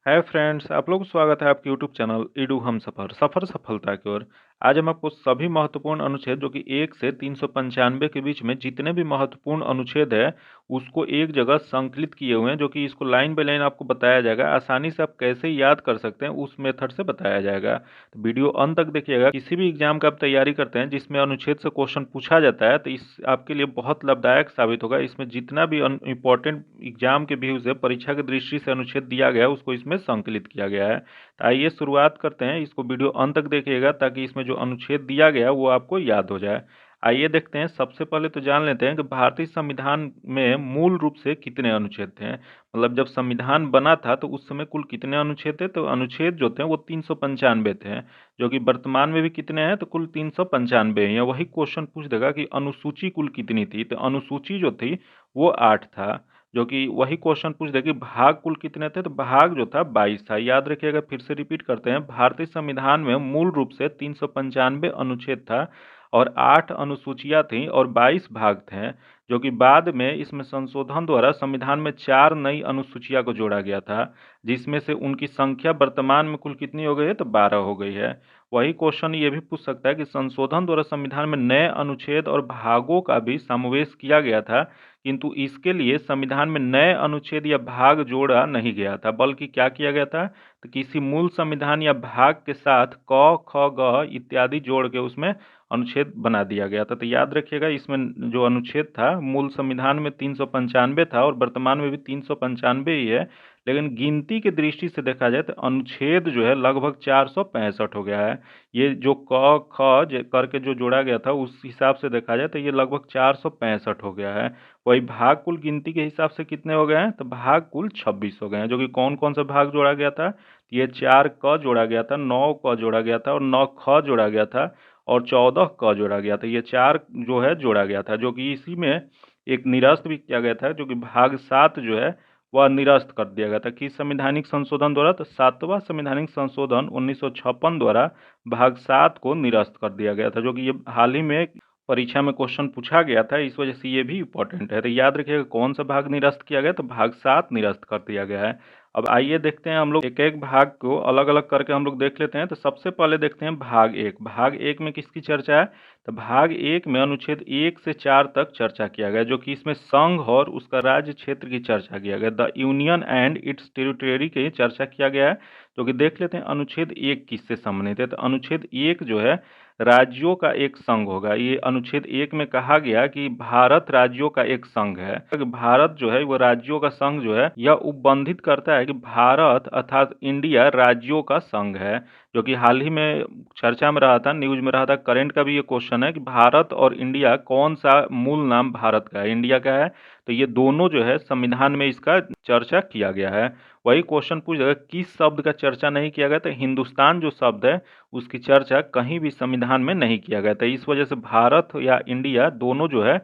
Hi friends, आप लोगों को स्वागत है आपके यूट्यूब चैनल ईडू हम सफ़र सफ़र सफलता की ओर। आज हम आपको सभी महत्वपूर्ण अनुच्छेद जो कि 1 से 395 के बीच में जितने भी महत्वपूर्ण अनुच्छेद है उसको एक जगह संकलित किए हुए हैं, जो कि इसको लाइन बाय लाइन आपको बताया जाएगा। आसानी से आप कैसे याद कर सकते हैं उस मेथड से बताया जाएगा। तो वीडियो अंत तक देखिएगा। किसी भी एग्जाम का आप तैयारी करते हैं जिसमें अनुच्छेद से क्वेश्चन पूछा जाता है तो इस आपके लिए बहुत लाभदायक साबित होगा। इसमें जितना भी इम्पोर्टेंट एग्जाम के व्यू से परीक्षा की दृष्टि से अनुच्छेद दिया गया है उसको इसमें संकलित किया गया है। तो आइए शुरुआत करते हैं। इसको वीडियो अंत तक देखिएगा ताकि इसमें जो अनुच्छेद दिया गया है वो आपको याद हो जाए। आइए देखते हैं। सबसे पहले तो जान लेते हैं कि भारतीय संविधान में मूल रूप से कितने अनुच्छेद थे। मतलब जब संविधान बना था तो उस समय कुल कितने अनुच्छेद थे। तो अनुच्छेद जो थे वो 395 थे, जो कि वर्तमान में भी कितने हैं तो कुल 395 हैं। वही क्वेश्चन पूछ देगा कि अनुसूची कुल कितनी थी, तो अनुसूची जो थी वो 8 था। जो कि वही क्वेश्चन पूछ दे कि भाग कुल कितने थे, तो भाग जो था 22 था। याद रखिएगा, फिर से रिपीट करते हैं। भारतीय संविधान में मूल रूप से 395 अनुच्छेद था और 8 अनुसूचियां थीं और 22 भाग थे, जो कि बाद में इसमें संशोधन द्वारा संविधान में 4 नई अनुसूचियां को जोड़ा गया था, जिसमें से उनकी संख्या वर्तमान में कुल कितनी हो गई है तो 12 हो गई है। वही क्वेश्चन ये भी पूछ सकता है कि संशोधन द्वारा संविधान में नए अनुच्छेद और भागों का भी समावेश किया गया था, किंतु इसके लिए संविधान में नए अनुच्छेद या भाग जोड़ा नहीं गया था, बल्कि क्या किया गया था तो किसी मूल संविधान या भाग के साथ क ख ग इत्यादि जोड़ के उसमें अनुच्छेद बना दिया गया था। तो याद रखिएगा, इसमें जो अनुच्छेद था मूल संविधान में 395 था और वर्तमान में भी 395 ही है, लेकिन गिनती की दृष्टि से देखा जाए तो अनुच्छेद जो है लगभग 465 हो गया है। ये जो क ख करके जो जोड़ा गया था उस हिसाब से देखा जाए तो ये लगभग 465 हो गया है। वही भाग कुल गिनती के हिसाब से कितने हो गए हैं तो भाग कुल 26 हो गए हैं। जो कि कौन कौन सा भाग जोड़ा गया था, ये 4 क जोड़ा गया था, 9 क जोड़ा गया था और 9 ख जोड़ा गया था और 14 क जोड़ा गया था। ये 4 जो है जोड़ा गया था, जो कि इसी में एक निरस्त भी किया गया था, जो कि भाग 7 जो है वह निरस्त कर दिया गया था। किस संवैधानिक संशोधन द्वारा, तो 7वां संवैधानिक संशोधन 1956 द्वारा भाग 7 को निरस्त कर दिया गया था, जो कि ये हाल ही में परीक्षा में क्वेश्चन पूछा गया था। इस वजह से ये भी इम्पोर्टेंट है। तो याद रखिएगा कौन सा भाग निरस्त किया गया, तो भाग 7 निरस्त कर दिया गया है। अब आइए देखते हैं, हम लोग एक एक भाग को अलग अलग करके हम लोग देख लेते हैं। तो सबसे पहले देखते हैं भाग 1। भाग 1 में किसकी चर्चा है, तो भाग 1 में अनुच्छेद 1 से 4 तक चर्चा किया गया, जो कि इसमें संघ और उसका राज्य क्षेत्र की चर्चा किया गया। The union and it's territory की चर्चा किया गया है। जो कि देख लेते हैं अनुच्छेद 1 किससे संबंधित है। तो अनुच्छेद 1 जो है राज्यों का एक संघ होगा। ये अनुच्छेद 1 में कहा गया कि भारत राज्यों का एक संघ है। भारत जो है वो राज्यों का संघ जो है यह उपबंधित करता है कि भारत अर्थात इंडिया राज्यों का संघ है। जो कि हाल ही में चर्चा में रहा था, न्यूज में रहा था। करंट का भी ये क्वेश्चन है कि भारत और इंडिया कौन सा मूल नाम भारत का है, इंडिया का है। तो ये दोनों जो है संविधान में इसका चर्चा किया गया है। वही क्वेश्चन पूछ जाएगा किस शब्द का चर्चा नहीं किया गया, तो हिंदुस्तान जो शब्द है उसकी चर्चा कहीं भी संविधान में नहीं किया गया था। इस वजह से भारत या इंडिया दोनों जो है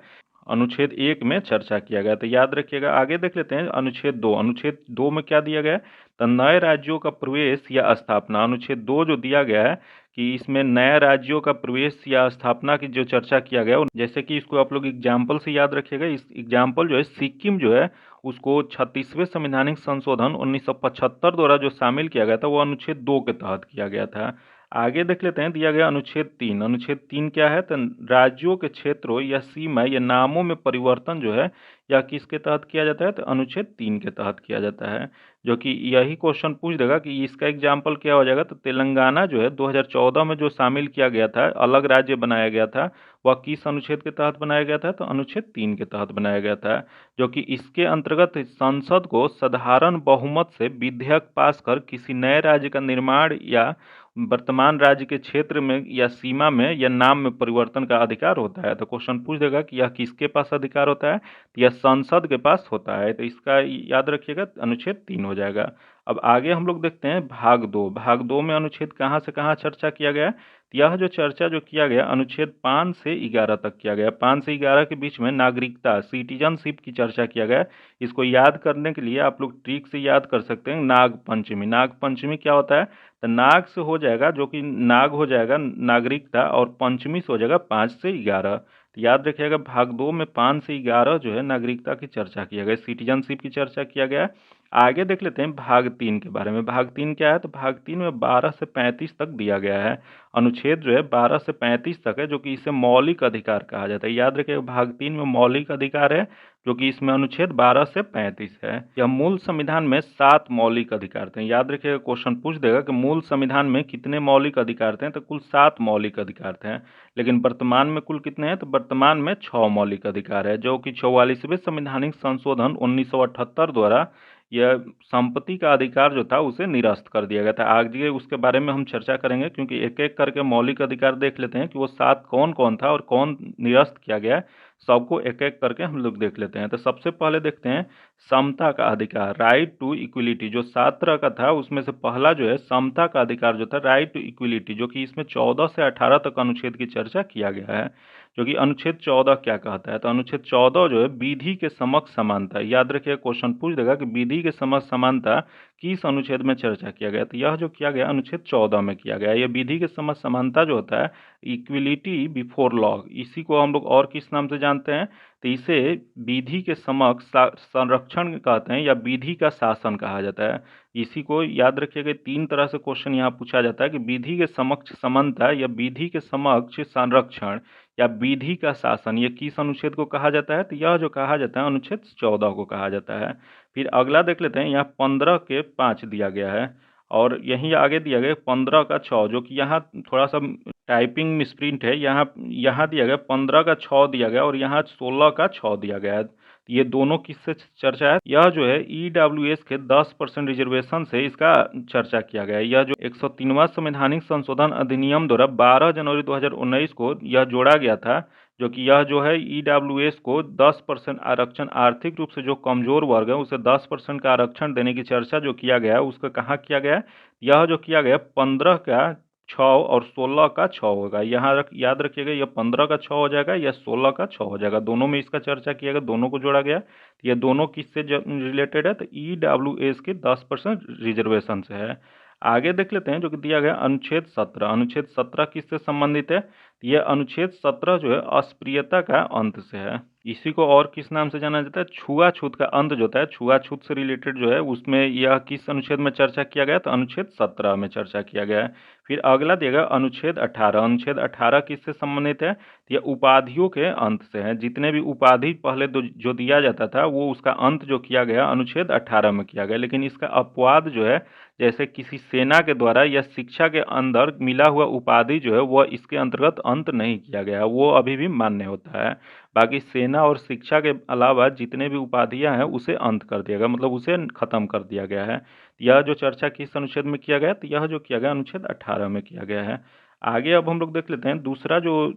अनुच्छेद 1 में चर्चा किया गया। तो याद रखिएगा। आगे देख लेते हैं अनुच्छेद 2। अनुच्छेद 2 में क्या दिया गया है, तो नए राज्यों का प्रवेश या स्थापना। अनुच्छेद 2 जो दिया गया है कि इसमें नए राज्यों का प्रवेश या स्थापना की जो चर्चा किया गया, जैसे कि इसको आप लोग एग्जाम्पल से याद रखिएगा। इस एग्जाम्पल जो है सिक्किम जो है उसको 36वें संवैधानिक संशोधन 1975 द्वारा जो शामिल किया गया था वो अनुच्छेद 2 के तहत किया गया था। आगे देख लेते हैं, दिया गया अनुच्छेद 3। अनुच्छेद 3 क्या है, तो राज्यों के क्षेत्रों या सीमा या नामों में परिवर्तन जो है या किसके तहत किया जाता है, तो अनुच्छेद 3 के तहत किया जाता है। जो कि यही क्वेश्चन पूछ देगा कि इसका एग्जाम्पल क्या हो जाएगा, तो तेलंगाना जो है 2014 में जो शामिल किया गया था, अलग राज्य बनाया गया था, वह किस अनुच्छेद के तहत बनाया गया था, तो अनुच्छेद 3 के तहत बनाया गया था। जो कि इसके अंतर्गत संसद को साधारण बहुमत से विधेयक पास कर किसी नए राज्य का निर्माण या वर्तमान राज्य के क्षेत्र में या सीमा में या नाम में परिवर्तन का अधिकार होता है। तो क्वेश्चन पूछ देगा कि यह किसके पास अधिकार होता है, तो यह संसद के पास होता है। तो इसका याद रखिएगा, अनुच्छेद 3 हो जाएगा। अब आगे हम लोग देखते हैं भाग 2। भाग 2 में अनुच्छेद कहाँ से कहाँ चर्चा किया गया है, तो यह जो चर्चा जो किया गया अनुच्छेद 5 से 11 तक किया गया। 5 से 11 के बीच में नागरिकता सिटीजनशिप की चर्चा किया गया। इसको याद करने के लिए आप लोग ट्रिक से याद कर सकते हैं। नाग पंचमी। नाग पंचमी क्या होता है, तो नाग से हो जाएगा, जो कि नाग हो जाएगा नागरिकता, और पंचमी से हो जाएगा 5 से 11। तो याद रखिएगा भाग 2 में 5 से 11 जो है नागरिकता की चर्चा किया गया, सिटीजनशिप की चर्चा किया गया। आगे देख लेते हैं भाग 3 के बारे में। भाग 3 क्या है, तो भाग 3 में 12 से 35 तक दिया गया है। अनुच्छेद जो है 12 से 35 तक है, जो कि इसे मौलिक अधिकार कहा जाता है। याद रखिए भाग 3 में मौलिक अधिकार है, जो कि इसमें अनुच्छेद 12 से 35 है। यह मूल संविधान में 7 मौलिक अधिकार थे। याद रखिएगा, क्वेश्चन पूछ देगा कि मूल संविधान में कितने मौलिक अधिकार थे, तो कुल 7 मौलिक अधिकार थे। लेकिन वर्तमान में कुल कितने हैं, तो वर्तमान में 6 मौलिक अधिकार है, जो कि 44वें संवैधानिक संशोधन 1978 द्वारा यह संपत्ति का अधिकार जो था उसे निरस्त कर दिया गया था। आगे उसके बारे में हम चर्चा करेंगे, क्योंकि एक एक करके मौलिक अधिकार देख लेते हैं कि वो 7 कौन कौन था और कौन निरस्त किया गया है। सबको एक एक करके हम लोग देख लेते हैं। तो सबसे पहले देखते हैं समता का अधिकार, राइट टू इक्वलिटी। जो 7 तरह का था उसमें से पहला जो है समता का अधिकार जो था, राइट टू इक्वलिटी, जो कि इसमें 14 से 18 तक अनुच्छेद की चर्चा किया गया है। जो कि अनुच्छेद 14 क्या कहता है, तो अनुच्छेद 14 जो है विधि के समक्ष समानता। याद रखिए, क्वेश्चन पूछ देगा कि विधि के समक्ष समानता किस अनुच्छेद में चर्चा किया गया, तो यह जो किया गया अनुच्छेद 14 में किया गया। यह विधि के समक्ष समानता जो होता है, इक्विलिटी बिफोर लॉ, इसी को हम लोग और किस नाम से जानते हैं, तो इसे विधि के समक्ष संरक्षण कहते हैं, या विधि का शासन कहा जाता है। इसी को याद रखिएगा, 3 तरह से क्वेश्चन यहाँ पूछा जाता है कि विधि के समक्ष समानता या विधि के समक्ष संरक्षण या विधि का शासन, ये किस अनुच्छेद को कहा जाता है, तो यह जो कहा जाता है अनुच्छेद 14 को कहा जाता है। फिर अगला देख लेते हैं, यहाँ 15 के 5 दिया गया है, और यहीं आगे दिया गया 15 का 6, जो कि यहाँ थोड़ा सा टाइपिंग मिसप्रिंट है। यहाँ दिया गया 15 का 6 दिया गया और यहाँ 16 का 6 दिया गया है। ये दोनों किससे चर्चा है, यह जो है ईडब्ल्यूएस के 10% रिजर्वेशन से इसका चर्चा किया गया है। यह जो 103वां संवैधानिक संशोधन अधिनियम द्वारा 12 जनवरी 2019 को यह जोड़ा गया था, जो कि यह जो है ईडब्ल्यूएस को 10% आरक्षण, आर्थिक रूप से जो कमजोर वर्ग है उसे 10% का आरक्षण देने की चर्चा जो किया गया है, उसका कहाँ किया गया है, यह जो किया गया 15 का 6 और 16 का 6 होगा। यहाँ याद रखिएगा, यह 15 का 6 हो जाएगा या 16 का 6 हो जाएगा, दोनों में इसका चर्चा किया गया, दोनों को जोड़ा गया। ये दोनों किससे रिलेटेड है, तो ईडब्ल्यूएस के 10% रिजर्वेशन से है। आगे देख लेते हैं जो कि दिया गया अनुच्छेद 17। अनुच्छेद 17 किससे संबंधित है, यह अनुच्छेद 17 जो है अस्पृश्यता का अंत से है। इसी को और किस नाम से जाना जाता है, छुआछूत का अंत जो होता है, छुआछूत से रिलेटेड जो है उसमें यह किस अनुच्छेद में चर्चा किया गया, तो अनुच्छेद 17 में चर्चा किया गया है। फिर अगला दिया गया अनुच्छेद 18। अनुच्छेद 18 किससे संबंधित है, यह उपाधियों के अंत से है। जितने भी उपाधि पहले जो दिया जाता था वो उसका अंत जो किया गया अनुच्छेद 18 में किया गया, लेकिन इसका अपवाद जो है, जैसे किसी सेना के द्वारा या शिक्षा के अंदर मिला हुआ उपाधि जो है वह इसके अंतर्गत अंत नहीं किया गया, वो अभी भी मान्य होता है। बाकी सेना और शिक्षा के अलावा जितने भी उपाधियां हैं उसे अंत कर दिया गया, मतलब उसे खत्म कर दिया गया है। यह जो चर्चा किस अनुच्छेद में किया गया, तो यह जो किया गया अनुच्छेद 18 में किया गया है। आगे अब हम लोग देख लेते हैं दूसरा जो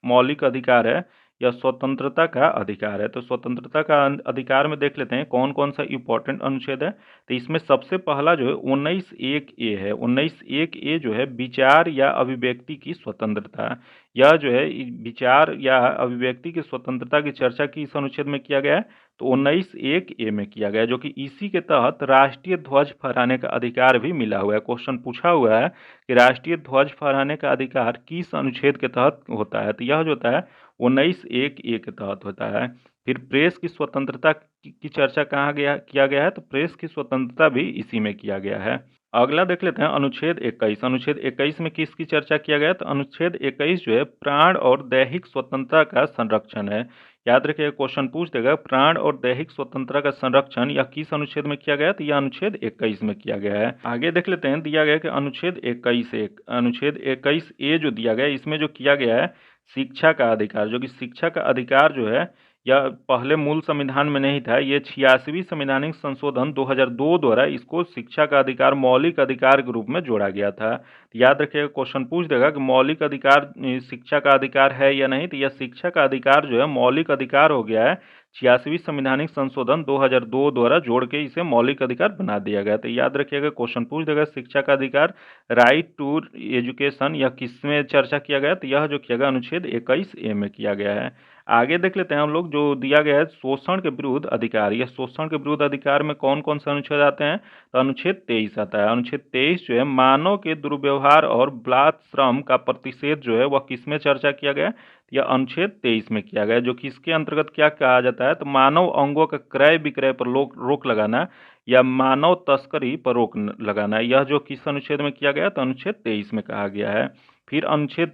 मौलिक अधिकार है, यह स्वतंत्रता का अधिकार है। तो स्वतंत्रता का अधिकार में देख लेते हैं कौन कौन सा इंपॉर्टेंट अनुच्छेद है। तो इसमें सबसे पहला जो है 19(1)(a) है। 19(1)(a) जो है विचार या अभिव्यक्ति की स्वतंत्रता। यह जो है विचार या अभिव्यक्ति की स्वतंत्रता की चर्चा किस अनुच्छेद में किया गया है, तो 19(1)(a) में किया गया है, जो कि इसी के तहत राष्ट्रीय ध्वज फहराने का अधिकार भी मिला हुआ है। क्वेश्चन पूछा हुआ है कि राष्ट्रीय ध्वज फहराने का अधिकार किस अनुच्छेद के तहत होता है, तो यह जो होता है 19(1)(a) के तहत होता है। फिर प्रेस की स्वतंत्रता की चर्चा कहाँ किया गया है, तो प्रेस की स्वतंत्रता भी इसी में किया गया है। अगला देख लेते हैं अनुच्छेद 21। अनुच्छेद 21 में किसकी चर्चा किया गया, तो अनुच्छेद 21 जो है प्राण और दैहिक स्वतंत्रता का संरक्षण है। याद रखिएगा, क्वेश्चन पूछ देगा प्राण और दैहिक स्वतंत्रता का संरक्षण या किस अनुच्छेद में किया गया, तो यह अनुच्छेद 21 में किया गया है। आगे देख लेते हैं, दिया गया कि अनुच्छेद 21(1), अनुच्छेद 21(a) जो दिया गया है, इसमें जो किया गया है शिक्षा का अधिकार, जो कि शिक्षा का अधिकार जो है यह पहले मूल संविधान में नहीं था। ये 86वीं संवैधानिक संशोधन 2002 द्वारा इसको शिक्षा का अधिकार मौलिक अधिकार के रूप में जोड़ा गया था। याद रखिएगा, क्वेश्चन पूछ देगा कि मौलिक अधिकार शिक्षा का अधिकार है या नहीं, तो यह शिक्षा का अधिकार जो है मौलिक अधिकार हो गया है। 86वीं संवैधानिक संशोधन 2002 द्वारा जोड़ के इसे मौलिक अधिकार बना दिया गया। तो याद रखिएगा, क्वेश्चन पूछ देगा शिक्षा का अधिकार राइट टू एजुकेशन या किसमें चर्चा किया गया, तो यह जो किया गया अनुच्छेद 21(a) में किया गया है। आगे देख लेते हैं हम लोग जो दिया गया है शोषण के विरुद्ध अधिकार। यह शोषण के विरुद्ध अधिकार में कौन कौन से अनुच्छेद आते हैं, तो अनुच्छेद 23 आता है। अनुच्छेद 23 जो है मानव के दुर्व्यवहार और बलात् श्रम का प्रतिषेध जो है वह किसमें चर्चा किया गया, यह अनुच्छेद 23 में किया गया, जो कि इसके अंतर्गत क्या कहा जाता है, तो मानव अंगों का क्रय विक्रय पर रोक लगाना या मानव तस्करी पर रोक लगाना। यह जो किस अनुच्छेद में किया गया, तो अनुच्छेद 23 में कहा गया है। फिर अनुच्छेद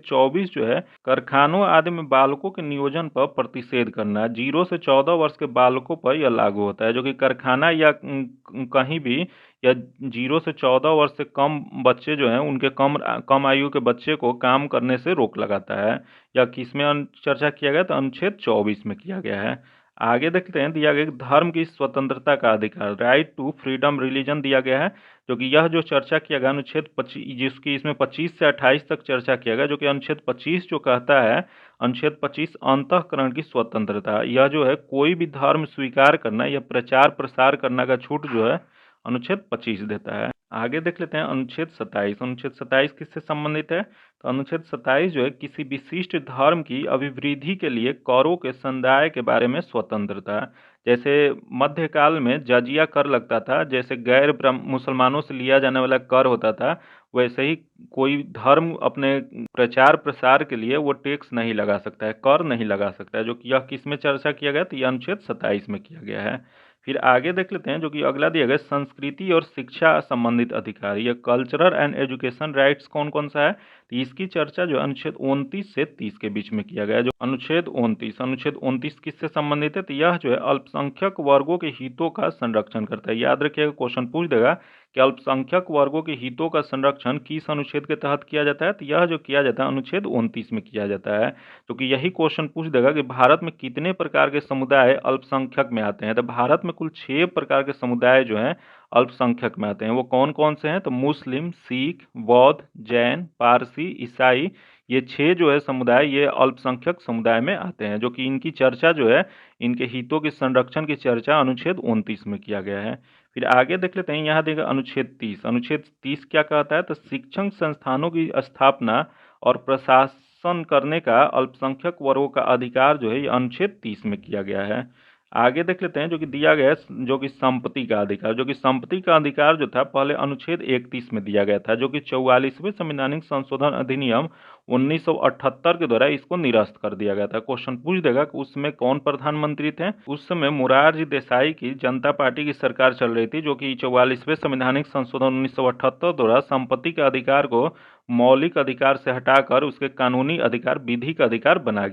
24 जो है कारखानों आदि में बालकों के नियोजन पर प्रतिषेध करना। 0 से 14 वर्ष के बालकों पर यह लागू होता है, जो कि कारखाना या कहीं भी या 0 से 14 वर्ष से कम बच्चे जो हैं उनके कम आयु के बच्चे को काम करने से रोक लगाता है। या किस में चर्चा किया गया, तो अनुच्छेद 24 में किया गया है। आगे देखते हैं, दिया गया धर्म की स्वतंत्रता का अधिकार, राइट टू फ्रीडम रिलीजन दिया गया है, जो कि यह जो चर्चा किया गया अनुच्छेद 25, जिसकी इसमें 25 से 28 तक चर्चा किया गया, जो कि अनुच्छेद 25 जो कहता है, अनुच्छेद 25 अंतःकरण की स्वतंत्रता, यह जो है कोई भी धर्म स्वीकार करना या प्रचार प्रसार करना का छूट जो है अनुच्छेद 25 देता है। आगे देख लेते हैं अनुच्छेद 27। अनुच्छेद 27 किससे संबंधित है, तो अनुच्छेद 27 जो है किसी विशिष्ट धर्म की अभिवृद्धि के लिए करों के संदाय के बारे में स्वतंत्रता। जैसे मध्यकाल में जजिया कर लगता था, जैसे गैर मुसलमानों से लिया जाने वाला कर होता था, वैसे ही कोई धर्म अपने प्रचार प्रसार के लिए वो टैक्स नहीं लगा सकता है, कर नहीं लगा सकता है, जो कि यह किस में चर्चा किया गया, तो यह अनुच्छेद 27 में किया गया है। फिर आगे देख लेते हैं, जो कि अगला दिया गया संस्कृति और शिक्षा संबंधित अधिकार, यह कल्चरल एंड एजुकेशन राइट्स कौन कौन सा है, तो इसकी चर्चा जो अनुच्छेद 29 से 30 के बीच में किया गया है। जो अनुच्छेद 29 किससे संबंधित है, तो यह जो है अल्पसंख्यक वर्गों के हितों का संरक्षण करता है। याद रखिएगा, क्वेश्चन पूछ देगा कि अल्पसंख्यक वर्गों के हितों का संरक्षण किस अनुच्छेद के तहत किया जाता है, तो यह जो किया जाता है अनुच्छेद 29 में किया जाता है। तो कि यही क्वेश्चन पूछ देगा कि भारत में कितने प्रकार के समुदाय अल्पसंख्यक में आते हैं, तो भारत में कुल 6 प्रकार के समुदाय जो हैं अल्पसंख्यक में आते हैं। वो कौन कौन से हैं, तो मुस्लिम, सिख, बौद्ध, जैन, पारसी, ईसाई, ये 6 जो है समुदाय ये अल्पसंख्यक समुदाय में आते हैं, जो कि इनकी चर्चा जो है इनके हितों के संरक्षण की चर्चा अनुच्छेद 29 में किया गया है। फिर आगे देख लेते हैं, यहाँ देगा अनुच्छेद 30। अनुच्छेद 30 क्या कहता है, तो शिक्षण संस्थानों की स्थापना और प्रशासन करने का अल्पसंख्यक वर्गों का अधिकार जो है ये अनुच्छेद 30 में किया गया है। आगे देख लेते हैं, जो कि दिया गया है जो कि संपत्ति का अधिकार, जो कि संपत्ति का अधिकार जो था पहले अनुच्छेद 31 में दिया गया था, जो कि 44वें संवैधानिक संशोधन अधिनियम 1978 के द्वारा इसको निरस्त कर दिया गया था। क्वेश्चन पूछ देगा कि उसमें कौन प्रधानमंत्री थे, उस समय मोरारजी देसाई की जनता पार्टी की सरकार चल रही थी, जो कि 44वें संवैधानिक संशोधन 1978 द्वारा संपत्ति के अधिकार को मौलिक अधिकार से हटाकर उसके कानूनी अधिकार विधिक अधिकार बना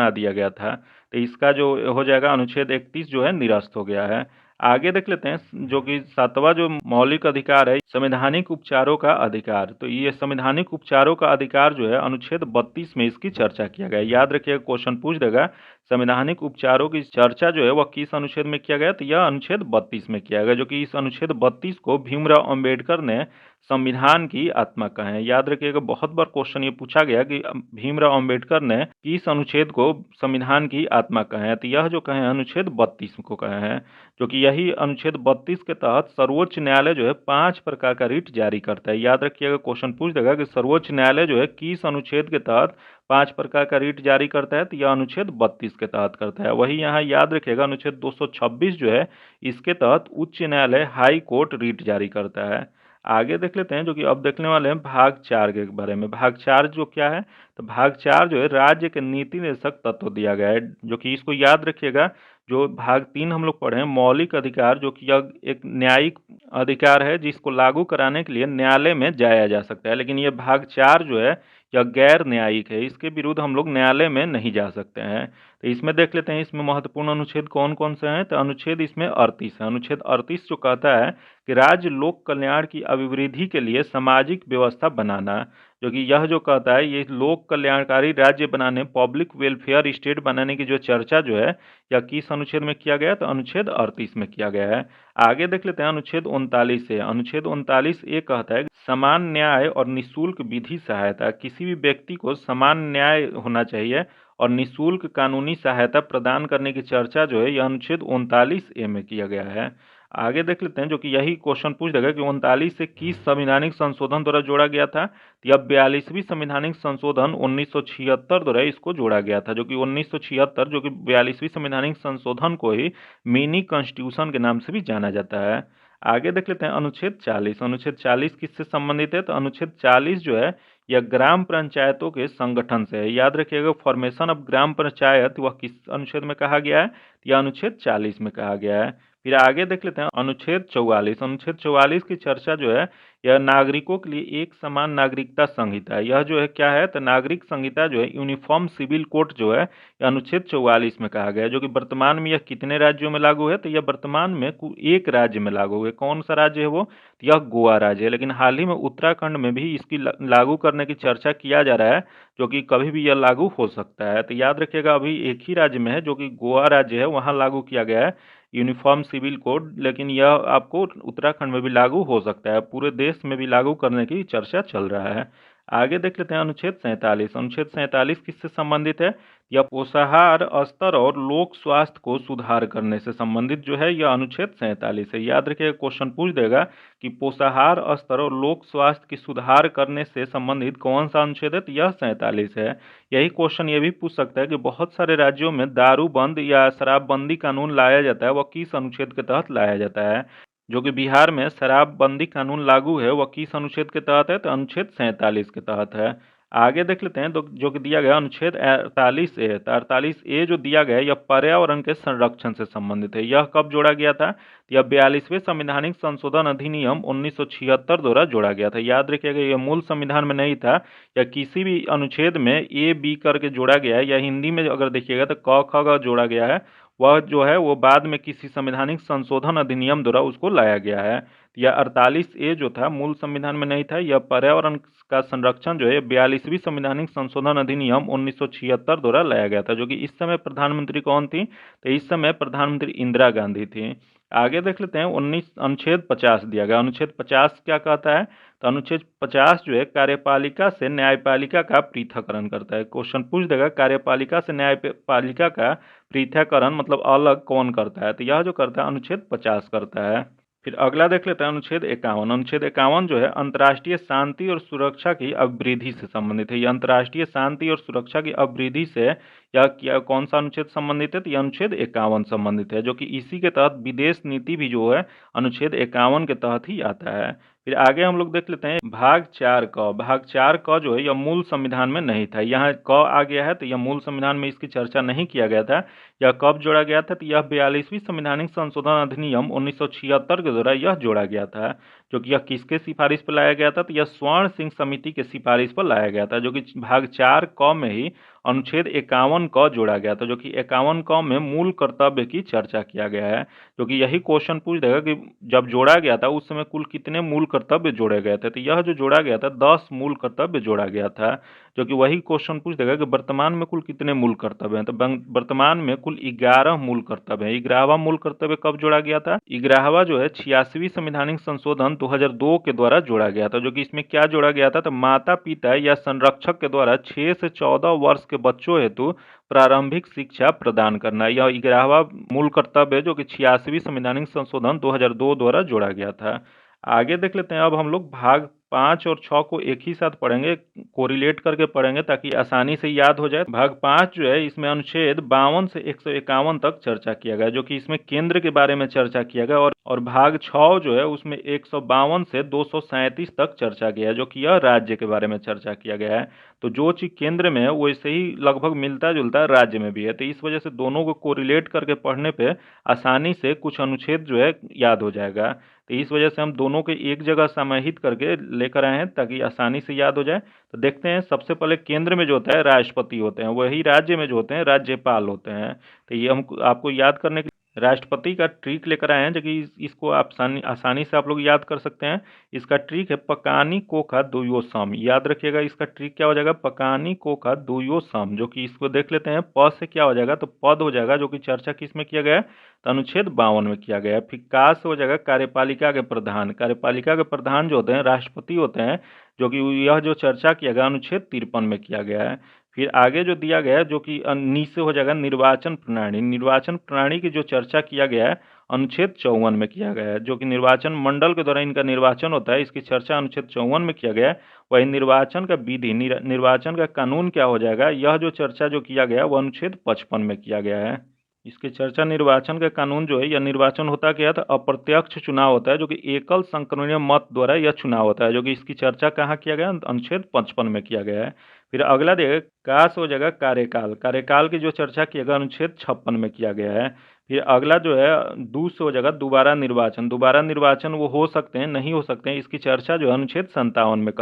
दिया गया था। तो इसका जो हो जाएगा अनुच्छेद 31 जो है निरस्त हो गया है। आगे देख लेते हैं, जो कि 7वां जो मौलिक अधिकार है संवैधानिक उपचारों का अधिकार, तो ये संवैधानिक उपचारों का अधिकार जो है अनुच्छेद 32 में इसकी चर्चा किया गया है। याद रखिएगा, क्वेश्चन पूछ देगा संवैधानिक उपचारों की चर्चा जो है वह किस अनुच्छेद में किया गया, तो यह अनुच्छेद 32 में किया गया, जो कि इस अनुच्छेद 32 को भीमराव अंबेडकर ने संविधान की आत्मा कहे हैं। याद रखिएगा, बहुत बार क्वेश्चन ये पूछा गया कि भीमराव अंबेडकर ने किस अनुच्छेद को संविधान की आत्मा कहे हैं, तो यह जो कहे हैं अनुच्छेद 32 को कहे हैं, जो कि यही अनुच्छेद 32 के तहत सर्वोच्च न्यायालय जो है 5 प्रकार का रिट जारी करता है। याद रखिएगा, क्वेश्चन पूछ देगा कि सर्वोच्च न्यायालय जो है किस अनुच्छेद के तहत 5 प्रकार का रिट जारी करता है, तो यह अनुच्छेद 32 के तहत करता है। वही यहाँ याद रखिएगा अनुच्छेद 226 जो है इसके तहत उच्च न्यायालय हाई कोर्ट रिट जारी करता है। आगे देख लेते हैं, जो कि अब देखने वाले हैं भाग 4 के बारे में। भाग 4 जो क्या है, तो भाग 4 जो है राज्य के नीति निर्देशक तत्व दिया गया है, जो कि इसको याद रखिएगा। जो भाग 3 हम लोग पढ़े हैं मौलिक अधिकार, जो कि यह एक न्यायिक अधिकार है जिसको लागू कराने के लिए न्यायालय में जाया जा सकता है, लेकिन ये भाग 4 जो है यह गैर न्यायिक है, इसके विरुद्ध हम लोग न्यायालय में नहीं जा सकते हैं। तो इसमें देख लेते हैं इसमें महत्वपूर्ण अनुच्छेद कौन कौन से हैं, तो अनुच्छेद इसमें 38 है। अनुच्छेद 38 जो कहता है कि राज्य लोक कल्याण की अभिवृद्धि के लिए सामाजिक व्यवस्था बनाना, जो कि यह जो कहता है ये लोक कल्याणकारी राज्य बनाने, पब्लिक वेलफेयर स्टेट बनाने की जो चर्चा जो है या किस अनुच्छेद में किया गया, तो अनुच्छेद 38 में किया गया है। आगे देख लेते हैं अनुच्छेद 39 से। अनुच्छेद 39 ये कहता है समान न्याय और निःशुल्क विधि सहायता, किसी भी व्यक्ति को समान न्याय होना चाहिए और निःशुल्क कानूनी सहायता प्रदान करने की चर्चा जो है यह अनुच्छेद 39A में किया गया है। आगे देख लेते हैं, जो कि यही क्वेश्चन पूछ देगा कि 39 से किस संवैधानिक संशोधन द्वारा जोड़ा गया था, तो यह 42वीं संवैधानिक संशोधन 1976 द्वारा इसको जोड़ा गया था, जो कि 1976 जो कि 42वीं संवैधानिक संशोधन को ही मिनी कॉन्स्टिट्यूशन के नाम से भी जाना जाता है। आगे देख लेते हैं अनुच्छेद 40। अनुच्छेद 40 किससे संबंधित है, तो अनुच्छेद 40 जो है यह ग्राम पंचायतों के संगठन से है। याद रखिएगा, फॉर्मेशन ऑफ ग्राम पंचायत वह किस अनुच्छेद में कहा गया है, यह अनुच्छेद 40 में कहा गया है। फिर आगे देख लेते हैं अनुच्छेद 44। अनुच्छेद 44 की चर्चा जो है यह नागरिकों के लिए एक समान नागरिकता संहिता है। यह जो है क्या है, तो नागरिक संहिता जो है यूनिफॉर्म सिविल कोड जो है यह अनुच्छेद 44 में कहा गया है, जो कि वर्तमान में यह कितने राज्यों में लागू है, तो यह वर्तमान में एक राज्य में लागू है। कौन सा राज्य है वो, तो यह गोवा राज्य है। लेकिन हाल ही में उत्तराखंड में भी इसकी लागू करने की चर्चा किया जा रहा है, जो कि कभी भी यह लागू हो सकता है। तो याद रखिएगा अभी एक ही राज्य में है जो कि गोवा राज्य है, वहां लागू किया गया है यूनिफॉर्म सिविल कोड, लेकिन यह आपको उत्तराखंड में भी लागू हो सकता है। पूरे देश में भी लागू करने की चर्चा चल रहा है। आगे देख लेते हैं अनुच्छेद 47। अनुच्छेद 47 किससे संबंधित है, यह पोषाहार स्तर और लोक स्वास्थ्य को सुधार करने से संबंधित जो है यह अनुच्छेद 47 है। याद रखिएगा क्वेश्चन पूछ देगा कि पोषाहार स्तर और लोक स्वास्थ्य की सुधार करने से संबंधित कौन सा अनुच्छेद है, तो यह 47 है। यही क्वेश्चन ये भी पूछ सकता है कि बहुत सारे राज्यों में दारू बंद या शराबबंदी कानून लाया जाता है, वह किस अनुच्छेद के तहत लाया जाता है। जो कि बिहार में शराबबंदी कानून लागू है वह किस अनुच्छेद के तहत है, तो अनुच्छेद 47 के तहत है। आगे देख लेते हैं तो जो कि दिया गया अनुच्छेद 48 ए। तो 48 ए जो दिया गया है यह पर्यावरण के संरक्षण से संबंधित है। यह कब जोड़ा गया था, यह 42वें संवैधानिक संशोधन अधिनियम 1976 द्वारा जोड़ा गया था। याद रखिएगा यह मूल संविधान में नहीं था, या किसी भी अनुच्छेद में ए बी करके जोड़ा गया है, या हिंदी में अगर देखिएगा तो क ख ग जोड़ा गया है, वह जो है वो बाद में किसी संवैधानिक संशोधन अधिनियम द्वारा उसको लाया गया है। यह 48 ए जो था मूल संविधान में नहीं था, यह पर्यावरण का संरक्षण जो है 42वीं संवैधानिक संशोधन अधिनियम 1976 द्वारा लाया गया था। जो कि इस समय प्रधानमंत्री कौन थी, तो इस समय प्रधानमंत्री इंदिरा गांधी थी। आगे देख लेते हैं अनुच्छेद 50 दिया गया। अनुच्छेद 50 क्या कहता है, तो अनुच्छेद 50 जो है कार्यपालिका से न्यायपालिका का पृथक्करण करता है। क्वेश्चन पूछ देगा कार्यपालिका से न्यायपालिका का पृथक्करण मतलब अलग कौन करता है, तो यह जो करता है अनुच्छेद 50 करता है। फिर अगला देख लेते हैं अनुच्छेद 51। अनुच्छेद 51 जो है अंतर्राष्ट्रीय शांति और सुरक्षा की अभिवृद्धि से संबंधित है। यह अंतर्राष्ट्रीय शांति और सुरक्षा की अभिवृद्धि से यह क्या कौन सा अनुच्छेद संबंधित है, तो यह अनुच्छेद 51 संबंधित है, जो कि इसी के तहत विदेश नीति भी जो है अनुच्छेद 51 के तहत ही आता है। फिर आगे हम लोग देख लेते हैं भाग 4 क। भाग 4 क जो है यह मूल संविधान में नहीं था। यहाँ क आ गया है तो यह मूल संविधान में इसकी चर्चा नहीं किया गया था। यह कब जोड़ा गया था, तो यह 42वीं संवैधानिक संशोधन अधिनियम 1976 के द्वारा यह जोड़ा गया था। जो कि यह किसके सिफारिश पर लाया गया था, तो यह स्वर्ण सिंह समिति के सिफारिश पर लाया गया था। जो कि भाग 4 क में ही अनुच्छेद 51 क जोड़ा गया था। जो कि 51 क में मूल कर्तव्य की चर्चा किया गया है। जो कि यही क्वेश्चन पूछ देगा कि जब जोड़ा गया था उस समय कुल कितने मूल कर्तव्य जोड़े गए थे, तो यह जो जोड़ा गया था 10 मूल कर्तव्य जोड़ा गया था। जो कि वही क्वेश्चन पूछ देगा कि वर्तमान में कुल कितने मूल कर्तव्य हैं, तो वर्तमान में कुल 11 मूल कर्तव्य है। 11वां मूल कर्तव्य कब जोड़ा गया था, 11वां जो है 86वीं संवैधानिक संशोधन 2002 के द्वारा जोड़ा गया था। जो कि इसमें क्या जोड़ा गया था, तो माता पिता या संरक्षक के द्वारा 6 से 14 वर्ष के बच्चों हेतु प्रारंभिक शिक्षा प्रदान करना। यह 11वां मूल कर्तव्य है, जो कि 86वीं संवैधानिक संशोधन 2002 द्वारा जोड़ा गया था। आगे देख लेते हैं अब हम लोग भाग 5 और 6 को एक ही साथ पढ़ेंगे, कोरिलेट करके पढ़ेंगे ताकि आसानी से याद हो जाए। भाग 5 जो है इसमें अनुच्छेद 52 से 151 तक चर्चा किया गया, जो कि इसमें केंद्र के बारे में चर्चा किया गया। और भाग 6 जो है उसमें 152 से 237 तक चर्चा किया है, जो कि यह राज्य के बारे में चर्चा किया गया है। तो जो चीज केंद्र में है वैसे ही लगभग मिलता जुलता राज्य में भी है, तो इस वजह से दोनों को कोरिलेट करके पढ़ने पे आसानी से कुछ अनुच्छेद जो है याद हो जाएगा। तो इस वजह से हम दोनों के एक जगह समाहित करके लेकर आए हैं ताकि आसानी से याद हो जाए। तो देखते हैं सबसे पहले केंद्र में जो होता है राष्ट्रपति होते हैं, वही राज्य में जो होते हैं राज्यपाल होते हैं। तो ये हम आपको याद करने के राष्ट्रपति का ट्रिक लेकर आए हैं, जो कि इसको आप आसानी से आप लोग याद कर सकते हैं। इसका ट्रिक है पकानी कोखा दुयो सम। याद रखिएगा इसका ट्रिक क्या हो जाएगा, पकानी कोखा दुयो सम। जो कि इसको देख लेते हैं प से क्या हो जाएगा, तो पद हो जाएगा, जो कि चर्चा किस में किया गया है, तो अनुच्छेद 52 में किया गया है। फिर का से हो जाएगा कार्यपालिका के प्रधान। कार्यपालिका के प्रधान जो होते हैं राष्ट्रपति होते हैं, जो कि यह जो चर्चा किया गया अनुच्छेद 53 में किया गया है। फिर आगे जो दिया गया है जो कि नी से हो जाएगा निर्वाचन प्रणाली। निर्वाचन प्रणाली की जो चर्चा किया गया है अनुच्छेद 54 में किया गया है, जो कि निर्वाचन मंडल के द्वारा इनका निर्वाचन होता है, इसकी चर्चा अनुच्छेद 54 में किया गया है। वही निर्वाचन का विधि निर्वाचन का कानून क्या हो जाएगा, यह जो चर्चा जो किया गया वो अनुच्छेद 55 में किया गया है। इसकी चर्चा निर्वाचन का कानून जो है, यह निर्वाचन होता क्या था, अप्रत्यक्ष चुनाव होता है, जो कि एकल संक्रमणीय मत द्वारा यह चुनाव होता है। जो कि इसकी चर्चा कहाँ किया गया, अनुच्छेद 55 में किया गया है। फिर अगला देखिए का से हो जाएगा कार्यकाल। कार्यकाल की जो चर्चा किया गया अनुच्छेद 56 में किया गया है। फिर अगला जो है दूसरे हो जाएगा दोबारा निर्वाचन। दोबारा निर्वाचन वो हो सकते हैं, नहीं हो सकते हैं, इसकी चर्चा जो है अनुच्छेद 57 में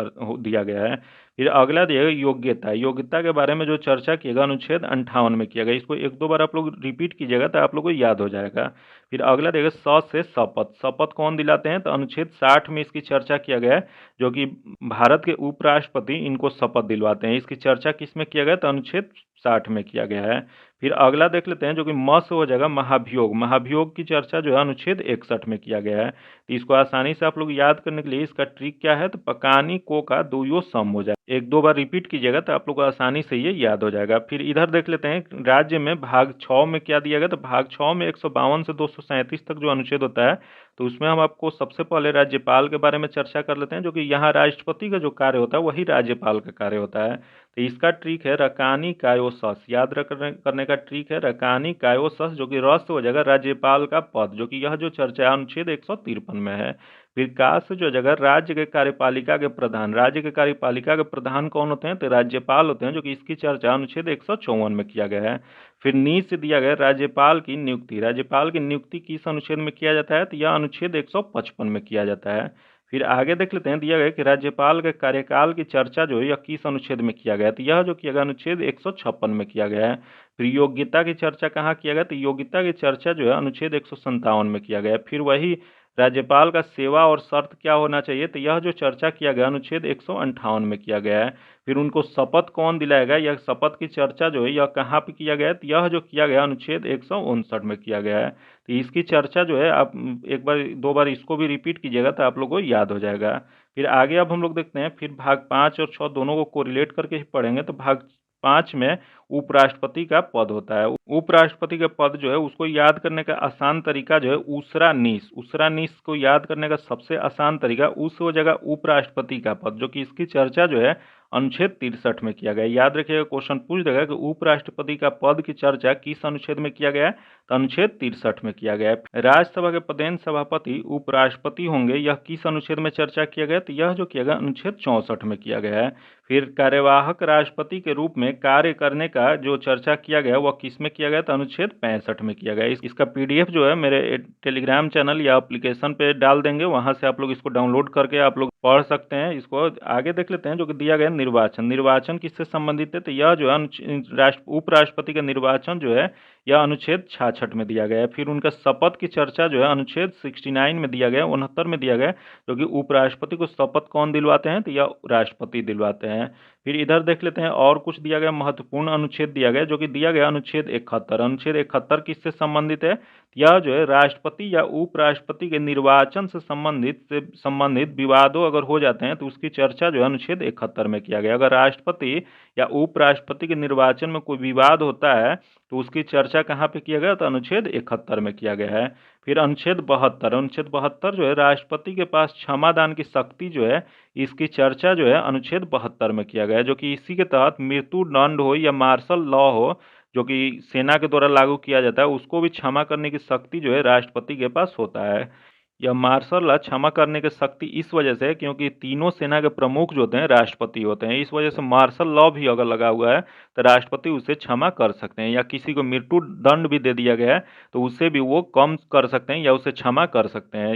दिया गया है। फिर अगला दिया गया योग्यता। योग्यता के बारे में जो चर्चा किएगा अनुच्छेद 58 में किया गया। इसको एक दो बार आप लोग रिपीट कीजिएगा तो आप लोग को याद हो जाएगा। फिर अगला देगा स से शपथ। शपथ कौन दिलाते हैं? तो अनुच्छेद 60 में इसकी चर्चा किया गया है, जो कि भारत के उपराष्ट्रपति इनको शपथ दिलवाते हैं। इसकी चर्चा किस में किया गया? तो अनुच्छेद 60 में किया गया है। फिर अगला देख लेते हैं, जो कि म से हो जाएगा महाभियोग। महाभियोग की चर्चा जो है अनुच्छेद 61 में किया गया है। तो इसको आसानी से आप लोग याद करने के लिए इसका ट्रिक क्या है? तो पकानी को का दुयो सम हो जाए। एक दो बार रिपीट कीजिएगा तो आप लोग को आसानी से ये याद हो जाएगा। फिर इधर देख लेते हैं राज्य में भाग 6 में क्या दिया गया। तो भाग 6 में 152 से 237 तक जो अनुच्छेद होता है, तो उसमें हम आपको सबसे पहले राज्यपाल के बारे में चर्चा कर लेते हैं, जो कि यहाँ राष्ट्रपति का जो कार्य होता है वही राज्यपाल का कार्य होता है। तो इसका ट्रिक है रकानी कायो सस। याद करने का ट्रिक है रकानी कायो सस, जो कि रस हो जाएगा राज्यपाल का पद, जो कि यह जो चर्चा है अनुच्छेद 153 में है। फिर का से जो जगह राज्य के कार्यपालिका के प्रधान। राज्य के कार्यपालिका के प्रधान कौन होते हैं? तो राज्यपाल होते हैं, जो कि इसकी चर्चा अनुच्छेद 154 में किया गया है। फिर नी से दिया गया राज्यपाल की नियुक्ति। राज्यपाल की नियुक्ति किस अनुच्छेद में किया जाता है? तो यह अनुच्छेद 155 में किया जाता है। फिर आगे देख लेते हैं, दिया गया कि राज्यपाल के कार्यकाल की चर्चा जो है यह किस अनुच्छेद में किया गया है? तो यह जो किया गया अनुच्छेद 156 में किया गया है। फिर योग्यता की चर्चा कहाँ किया गया? तो योग्यता की चर्चा जो है अनुच्छेद 157 में किया गया है। फिर वही राज्यपाल का सेवा और शर्त क्या होना चाहिए? तो यह जो चर्चा किया गया अनुच्छेद 158 में किया गया है। फिर उनको शपथ कौन दिलाएगा? यह शपथ की चर्चा जो है यह कहाँ पे किया गया है? तो यह जो किया गया अनुच्छेद 159 में किया गया है। तो इसकी चर्चा जो है आप एक बार दो बार इसको भी रिपीट कीजिएगा तो आप लोगों को याद हो जाएगा। फिर आगे अब हम लोग देखते हैं, फिर भाग 5 और 6 दोनों को कोरिलेट करके ही पढ़ेंगे। तो भाग 5 में उपराष्ट्रपति का पद होता है। उपराष्ट्रपति का पद जो है उसको याद करने का आसान तरीका जो है ऊसरा नीस। ऊसरा नीस को याद करने का सबसे आसान तरीका उस हो जाएगा उपराष्ट्रपति का पद, जो कि इसकी चर्चा जो है अनुच्छेद 63 में किया गया। याद रखिएगा, क्वेश्चन पूछ देगा कि उपराष्ट्रपति का पद की चर्चा किस अनुच्छेद में किया गया है? तो अनुच्छेद 63 में किया गया है। राज्यसभा के पदेन सभापति उपराष्ट्रपति होंगे, यह किस अनुच्छेद में चर्चा किया गया? तो यह जो किया गया अनुच्छेद 64 में किया गया है। फिर कार्यवाहक राष्ट्रपति के रूप में कार्य करने का जो चर्चा किया गया वह किस में किया गया? तो अनुच्छेद 65 में किया गया। इसका पीडीएफ जो है मेरे टेलीग्राम चैनल या एप्लीकेशन पे डाल देंगे, वहां से आप लोग इसको डाउनलोड करके आप लोग पढ़ सकते हैं। इसको आगे देख लेते हैं, जो कि दिया गया निर्वाचन। निर्वाचन किससे संबंधित है? तो यह जो है उपराष्ट्रपति का निर्वाचन जो है यह अनुच्छेद 66 में दिया गया है। फिर उनका शपथ की चर्चा जो है अनुच्छेद 69 में दिया गया, 69 में दिया गया, जो कि उपराष्ट्रपति को शपथ कौन दिलवाते हैं? तो यह राष्ट्रपति दिलवाते हैं। फिर इधर देख लेते हैं और कुछ दिया गया, महत्वपूर्ण अनुच्छेद दिया गया, जो कि दिया गया अनुच्छेद 71। अनुच्छेद 71 किससे संबंधित है? यह जो है राष्ट्रपति या उपराष्ट्रपति के निर्वाचन से संबंधित विवादों अगर हो जाते हैं तो उसकी चर्चा जो है अनुच्छेद 71 में किया गया। अगर राष्ट्रपति या उपराष्ट्रपति के निर्वाचन में कोई विवाद होता है तो उसकी चर्चा कहाँ पे किया गया? तो अनुच्छेद 71 में किया गया है। फिर अनुच्छेद 72। अनुच्छेद 72 जो है राष्ट्रपति के पास क्षमादान की शक्ति जो है, इसकी चर्चा जो है अनुच्छेद 72 में किया गया है, जो कि इसी के तहत मृत्यु दंड हो या मार्शल लॉ हो, जो कि सेना के द्वारा लागू किया जाता है, उसको भी क्षमा करने की शक्ति जो है राष्ट्रपति के पास होता है। यह मार्शल लॉ क्षमा करने की शक्ति इस वजह से है क्योंकि तीनों सेना के प्रमुख जो होते हैं राष्ट्रपति होते हैं। इस वजह से मार्शल लॉ भी अगर लगा हुआ है तो राष्ट्रपति उसे क्षमा कर सकते हैं, या किसी को मृत्यु दंड भी दे दिया गया है तो उसे भी वो कम कर सकते हैं या उसे क्षमा कर सकते हैं।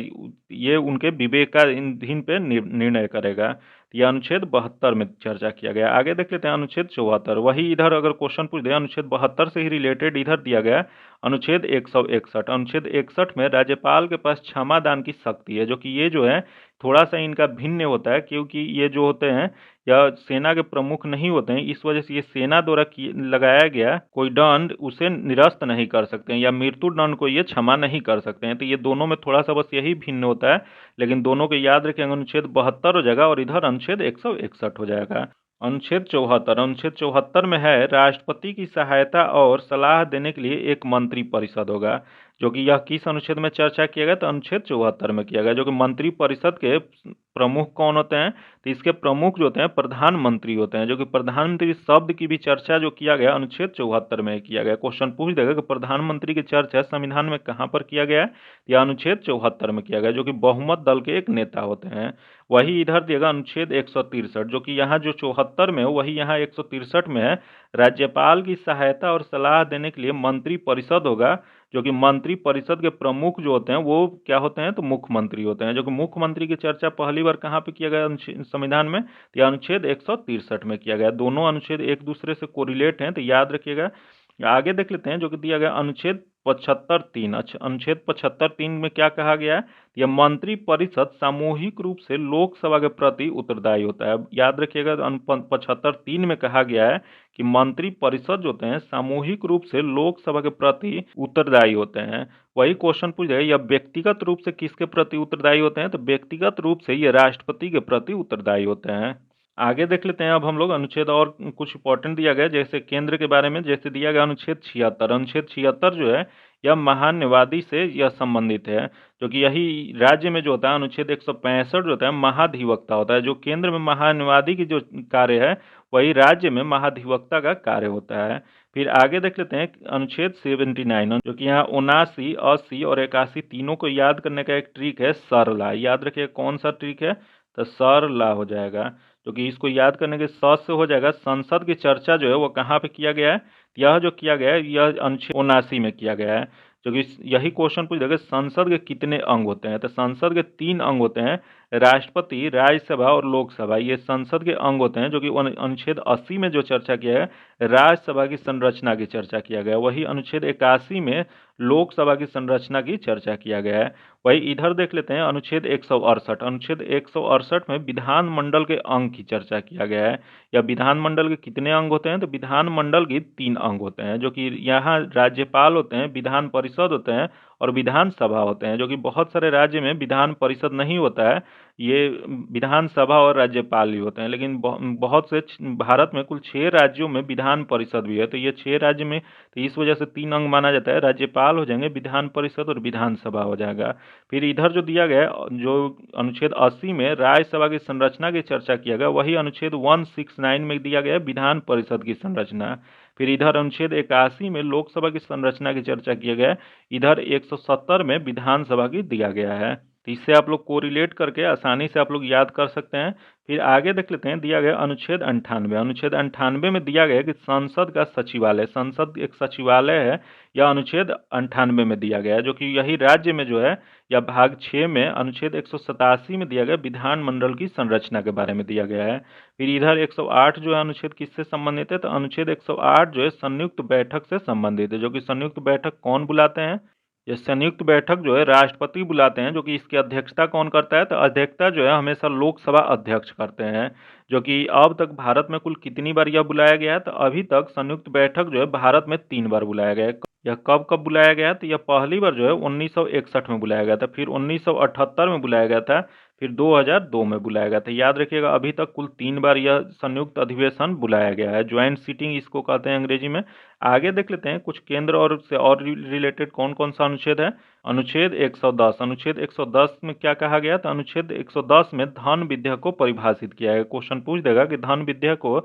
ये उनके विवेकाधीन पे निर्णय करेगा। यह अनुच्छेद 72 में चर्चा किया गया। आगे देख लेते हैं अनुच्छेद 74। वही इधर अगर क्वेश्चन पूछ दे अनुच्छेद 72 से ही रिलेटेड इधर दिया गया अनुच्छेद 161। अनुच्छेद 61 में राज्यपाल के पास क्षमादान की शक्ति है, जो कि ये जो है थोड़ा सा इनका भिन्न होता है, क्योंकि ये जो होते हैं या सेना के प्रमुख नहीं होते हैं, इस वजह से ये सेना द्वारा लगाया गया कोई दंड उसे निरस्त नहीं कर सकते हैं, या मृत्यु दंड को ये क्षमा नहीं कर सकते हैं। तो ये दोनों में थोड़ा सा बस यही भिन्न होता है, लेकिन दोनों को याद रखेंगे। अनुच्छेद 72 हो जाएगा और इधर अनुच्छेद 161 हो जाएगा। अनुच्छेद 74। अनुच्छेद 74 में है राष्ट्रपति की सहायता और सलाह देने के लिए एक मंत्री परिषद होगा, जो कि यह किस अनुच्छेद में चर्चा किया गया? तो अनुच्छेद 74 में किया गया। जो कि मंत्री परिषद के प्रमुख कौन होते हैं? तो इसके प्रमुख जो होते हैं प्रधानमंत्री होते हैं, जो कि प्रधानमंत्री शब्द की भी चर्चा जो किया गया अनुच्छेद 74 में किया गया। क्वेश्चन पूछ देगा कि प्रधानमंत्री की चर्चा संविधान में कहाँ पर किया गया है? यह अनुच्छेद 74 में किया गया, जो कि बहुमत दल के एक नेता होते हैं। वही इधर दिएगा अनुच्छेद 163, जो कि यहाँ जो 74 में है वही यहाँ 163 में है। राज्यपाल की सहायता और सलाह देने के लिए मंत्री परिषद होगा, जो कि मंत्री परिषद के प्रमुख जो होते हैं वो क्या होते हैं, तो मुख्यमंत्री होते हैं। जो कि मुख्यमंत्री की चर्चा पहली बार कहाँ पे किया गया संविधान में, तो यह अनुच्छेद 163 में किया गया। दोनों अनुच्छेद एक दूसरे से कोरिलेट हैं, तो याद रखिएगा। आगे देख लेते हैं जो कि दिया गया अनुच्छेद 75(3). अच्छा, अनुच्छेद 75(3) में क्या कहा गया है, यह मंत्री परिषद सामूहिक रूप से लोकसभा के प्रति उत्तरदायी होता है। याद रखिएगा, 75(3) में कहा गया है कि मंत्री परिषद जो होते हैं सामूहिक रूप से लोकसभा के प्रति उत्तरदायी होते हैं। वही क्वेश्चन पूछ जाएगा, यह व्यक्तिगत रूप से किसके प्रति उत्तरदायी होते हैं, तो व्यक्तिगत रूप से ये राष्ट्रपति के प्रति उत्तरदायी होते हैं। आगे देख लेते हैं अब हम लोग अनुच्छेद और कुछ इंपॉर्टेंट दिया गया जैसे केंद्र के बारे में। जैसे दिया गया अनुच्छेद 76। अनुच्छेद 76 जो है यह महान्यवादी से यह संबंधित है, जो कि यही राज्य में जो होता है अनुच्छेद 165 जो होता है महाधिवक्ता होता है। जो केंद्र में महान्यवादी की जो कार्य है वही राज्य में महाधिवक्ता का कार्य होता है। फिर आगे देख लेते हैं अनुच्छेद 79, जो कि यहाँ 79, 80 और 81 तीनों को याद करने का एक ट्रिक है, सरला। याद रखिए कौन सा ट्रिक है, तो सरला हो जाएगा। जो कि इसको याद करने के साथ से हो जाएगा। संसद की चर्चा जो है वो कहाँ पे किया गया है, यह जो किया गया है यह अनुच्छेद 79 में किया गया है। जो कि यही क्वेश्चन पूछ देगा, संसद के कितने अंग होते हैं, तो संसद के 3 अंग होते हैं, राष्ट्रपति, राज्यसभा और लोकसभा। ये संसद के अंग होते हैं। जो कि अनुच्छेद 80 में जो चर्चा किया है राज्यसभा की संरचना की चर्चा किया गया है, वही अनुच्छेद 81 में लोकसभा की संरचना की चर्चा किया गया है। वही इधर देख लेते हैं अनुच्छेद 168। अनुच्छेद 168 में विधानमंडल के अंग की चर्चा किया गया है। या विधानमंडल के कितने अंग होते हैं, तो विधानमंडल के 3 अंग होते हैं। जो कि यहाँ राज्यपाल होते हैं, विधान परिषद होते हैं और विधानसभा होते हैं। जो कि बहुत सारे राज्य में विधान परिषद नहीं होता है, ये विधानसभा और राज्यपाल ही होते हैं। लेकिन बहुत से भारत में कुल 6 राज्यों में विधान परिषद भी है, तो ये 6 राज्य में, तो इस वजह से 3 अंग माना जाता है। राज्यपाल हो जाएंगे, विधान परिषद और विधानसभा हो जाएगा। फिर इधर जो दिया गया है जो अनुच्छेद 80 में राज्यसभा की संरचना की चर्चा किया गया, वही अनुच्छेद 169 में दिया गया है विधान परिषद की संरचना। फिर इधर अनुच्छेद 81 में लोकसभा की संरचना की चर्चा किया गया है, इधर 170 में विधानसभा की दिया गया है। तो इससे आप लोग कोरिलेट करके आसानी से आप लोग याद कर सकते हैं। फिर आगे देख लेते हैं दिया गया अनुच्छेद 98। अनुच्छेद 98 में दिया गया है कि संसद का सचिवालय, संसद एक सचिवालय है, यह अनुच्छेद 98 में दिया गया है। जो कि यही राज्य में जो है या भाग 6 में अनुच्छेद 187 में दिया गया विधानमंडल की संरचना के बारे में दिया गया है। फिर इधर 108 जो है अनुच्छेद किससे संबंधित है, तो अनुच्छेद 108 जो है संयुक्त बैठक से संबंधित है। जो कि संयुक्त बैठक कौन बुलाते हैं, ये संयुक्त बैठक जो है राष्ट्रपति बुलाते हैं। जो कि इसकी अध्यक्षता कौन करता है, तो अध्यक्षता जो है हमेशा लोकसभा अध्यक्ष करते हैं। जो कि अब तक भारत में कुल कितनी बार यह बुलाया गया है, तो अभी तक संयुक्त बैठक जो है भारत में 3 बार बुलाया गया है। यह कब कब बुलाया गया, तो यह पहली बार जो है 1961 में बुलाया गया था, फिर 1978 में बुलाया गया था, फिर 2002 में बुलाया गया था। याद रखिएगा अभी तक कुल 3 बार यह संयुक्त अधिवेशन बुलाया गया है, ज्वाइंट सीटिंग इसको कहते हैं अंग्रेजी में। आगे देख लेते हैं कुछ केंद्र और से और रिलेटेड कौन कौन सा अनुच्छेद है। अनुच्छेद 110। अनुच्छेद 110 में क्या कहा गया, तो अनुच्छेद 110 में धन विधेयक को परिभाषित किया है। क्वेश्चन पूछ देगा कि धन विधेयक को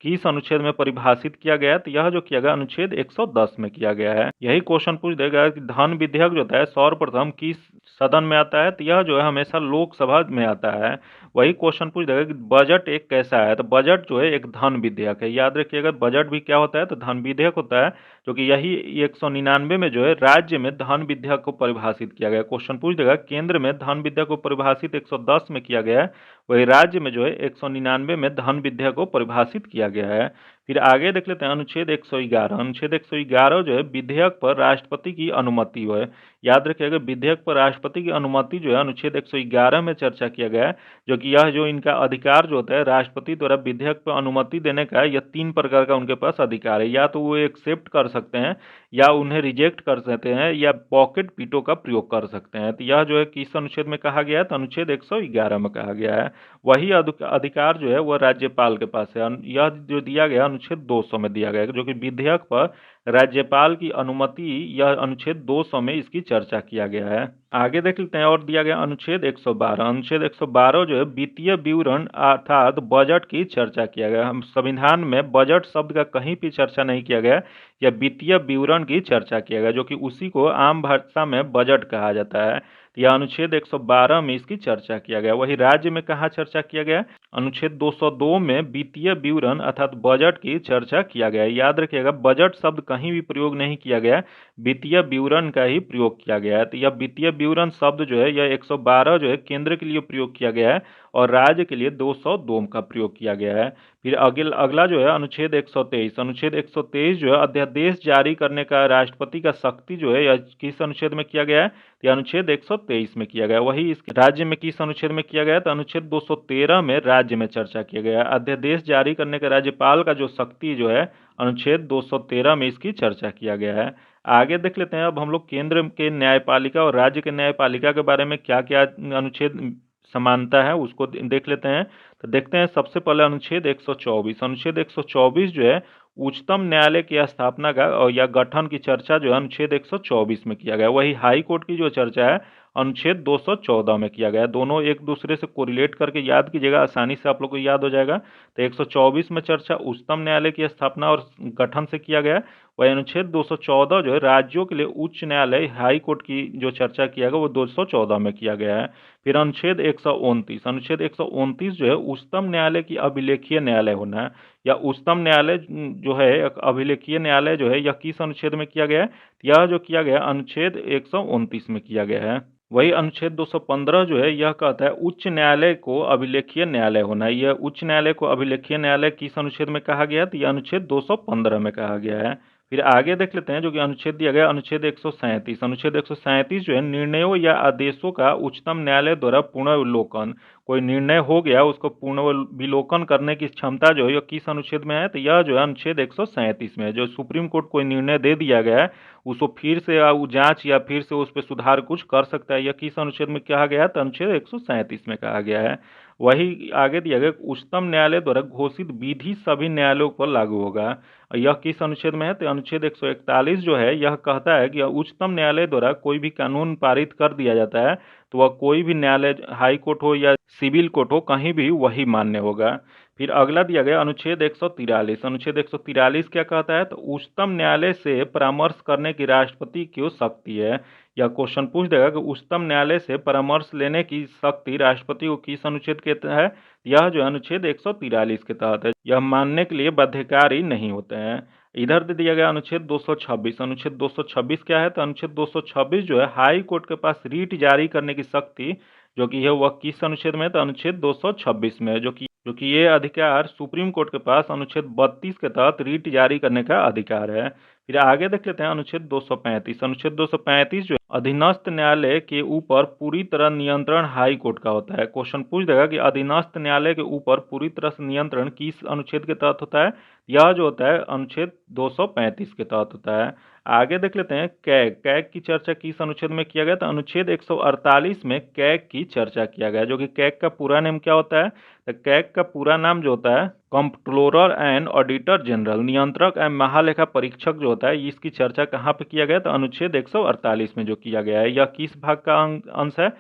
किस अनुच्छेद में परिभाषित किया गया है, तो यह जो किया गया अनुच्छेद 110 में किया गया है। यही क्वेश्चन पूछ देगा कि धन विधेयक जो होता है सर्वप्रथम किस सदन में आता है, तो यह जो है हमेशा लोकसभा में आता है। वही क्वेश्चन पूछ देगा कि बजट एक कैसा है, तो बजट जो है एक धन विधेयक है। याद रखिएगा बजट भी क्या होता है, तो धन विधेयक होता है। जो कि यही 199 में जो है राज्य में धन विधेयक को परिभाषित किया गया। क्वेश्चन पूछ देगा केंद्र में धन विधेयक को परिभाषित 110 में किया गया है, वही राज्य में जो है 199 में धन विधेयक को परिभाषित किया गया है। फिर आगे देख लेते हैं अनुच्छेद 111। अनुच्छेद 111 जो है विधेयक पर राष्ट्रपति की अनुमति है। याद रखिएगा विधेयक पर राष्ट्रपति की अनुमति जो है अनुच्छेद 111 में चर्चा किया गया है। जो कि यह जो इनका अधिकार जो होता है राष्ट्रपति द्वारा विधेयक पर अनुमति देने का, यह 3 प्रकार का उनके पास अधिकार है। या तो वो एक्सेप्ट कर सकते हैं, या उन्हें रिजेक्ट कर सकते हैं, या पॉकेट वीटो का प्रयोग कर सकते हैं। तो यह जो है किस अनुच्छेद में कहा गया है, तो अनुच्छेद 111 में कहा गया है। वही अधिकार जो है वह राज्यपाल के पास है। यह जो दिया गया अनुच्छेद 200 में दिया गया है। जो कि विधेयक पर राज्यपाल की अनुमति, यह अनुच्छेद 200 में इसकी चर्चा किया गया है। आगे देख लेते हैं और दिया गया अनुच्छेद 112। अनुच्छेद 112 जो है वित्तीय विवरण अर्थात बजट की चर्चा किया गया। हम संविधान में बजट शब्द का कहीं भी चर्चा नहीं किया गया, या वित्तीय विवरण की चर्चा किया गया। जो कि उसी को आम भाषा में बजट कहा जाता है। तो यह अनुच्छेद 112 में इसकी चर्चा किया गया। वही राज्य में कहाँ चर्चा किया गया? अनुच्छेद 202 में वित्तीय विवरण अर्थात बजट की चर्चा किया गया। याद रखिएगा, बजट शब्द कहीं भी प्रयोग नहीं किया गया, वित्तीय विवरण का ही प्रयोग किया गया है। तो यह वित्तीय विवरण शब्द जो है यह 112 जो है केंद्र के लिए प्रयोग किया गया है और राज्य के लिए 202 का प्रयोग किया गया है। फिर अगला जो है अनुच्छेद 123। अनुच्छेद 123 जो है अध्यादेश जारी करने का राष्ट्रपति का शक्ति जो है यह किस अनुच्छेद में किया गया है? तो अनुच्छेद 123 में किया गया। वही इस राज्य में किस अनुच्छेद में किया गया? तो अनुच्छेद 213 में राज्य में चर्चा किया गया। अध्यादेश जारी करने का राज्यपाल का जो शक्ति जो है अनुच्छेद 213 में इसकी चर्चा किया गया है। आगे देख लेते हैं अब हम लोग केंद्र के न्यायपालिका और राज्य के न्यायपालिका के बारे में क्या क्या अनुच्छेद समानता है उसको देख लेते हैं। तो देखते हैं सबसे पहले अनुच्छेद 124। अनुच्छेद 124 जो है उच्चतम न्यायालय की स्थापना का और या गठन की चर्चा जो है अनुच्छेद 124 में किया गया। वही हाई कोर्ट की जो चर्चा है अनुच्छेद 214 में किया गया। दोनों एक दूसरे से कोरिलेट करके याद कीजिएगा, आसानी से आप लोग को याद हो जाएगा। तो 124 में चर्चा उच्चतम न्यायालय की स्थापना और गठन से किया गया। वही अनुच्छेद 214 जो है राज्यों के लिए उच्च न्यायालय हाई कोर्ट की जो चर्चा किया गया वो 214 में किया गया है। फिर अनुच्छेद 129। अनुच्छेद 129 जो है उच्चतम न्यायालय की अभिलेखीय न्यायालय होना है या उच्चतम न्यायालय जो है अभिलेखीय न्यायालय जो है यह किस अनुच्छेद में किया गया है? यह जो किया गया अनुच्छेद 129 में किया गया है। वही अनुच्छेद 215 जो है यह कहता है उच्च न्यायालय को अभिलेखीय न्यायालय होना है। यह उच्च न्यायालय को अभिलेखीय न्यायालय किस अनुच्छेद में कहा गया है? तो यह अनुच्छेद 215 में कहा गया है। फिर आगे देख लेते हैं जो कि अनुच्छेद दिया गया अनुच्छेद 137। अनुच्छेद 137 जो है निर्णयों या आदेशों का उच्चतम न्यायालय द्वारा पुनर्विलोकन। कोई निर्णय हो गया उसको पुनर्विलोकन करने की क्षमता जो है यह किस अनुच्छेद में है? तो यह जो है अनुच्छेद 137 में है। जो सुप्रीम कोर्ट कोई निर्णय दे दिया गया है उसको फिर से जांच या फिर से उस पर सुधार कुछ कर सकता है। यह किस अनुच्छेद में कहा गया है? तो अनुच्छेद 137 में कहा गया है। वही आगे दिया गया उच्चतम न्यायालय द्वारा घोषित विधि सभी न्यायालयों पर लागू होगा। यह किस अनुच्छेद में है? तो अनुच्छेद 141 जो है यह कहता है कि उच्चतम न्यायालय द्वारा कोई भी कानून पारित कर दिया जाता है तो वह कोई भी न्यायालय हाई कोर्ट हो या सिविल कोर्ट हो कहीं भी वही मान्य होगा। फिर अगला दिया गया अनुच्छेद 143। अनुच्छेद 143 क्या कहता है? तो उच्चतम न्यायालय से परामर्श करने की राष्ट्रपति की शक्ति है। यह क्वेश्चन पूछ देगा कि उच्चतम न्यायालय से परामर्श लेने की शक्ति राष्ट्रपति को किस अनुच्छेद के तहत है? यह जो अनुच्छेद 143 के तहत है। यह मानने के लिए बाध्यकारी नहीं होते हैं। इधर दे दिया गया अनुच्छेद 226। अनुच्छेद 226 क्या है? तो अनुच्छेद 226 जो है हाई कोर्ट के पास रीट जारी करने की शक्ति जो कि है वह किस अनुच्छेद में है? तो अनुच्छेद 226 में है। जो कि ये अधिकार सुप्रीम कोर्ट के पास अनुच्छेद 32 के तहत रीट जारी करने का अधिकार है। फिर आगे देख लेते हैं अनुच्छेद 235। अनुच्छेद 235 जो अधीनस्थ न्यायालय के ऊपर पूरी तरह नियंत्रण हाई कोर्ट का होता है। क्वेश्चन पूछ देगा कि अधीनस्थ न्यायालय के ऊपर पूरी तरह से नियंत्रण किस अनुच्छेद के तहत होता है? यह जो होता है अनुच्छेद 235 के तहत होता है। आगे देख लेते हैं कैग। कैग की चर्चा किस अनुच्छेद में किया गया? तो अनुच्छेद 148 में कैग की चर्चा किया गया। जो कि कैग का पूरा नाम क्या होता है? तो कैग का पूरा नाम जो होता है कंप्ट्रोलर एंड ऑडिटर जनरल, नियंत्रक एवं महालेखा परीक्षक जो होता है। इसकी चर्चा कहाँ पे किया गया? तो अनुच्छेद 148 में जो किया गया है। यह किस भाग का अंश है?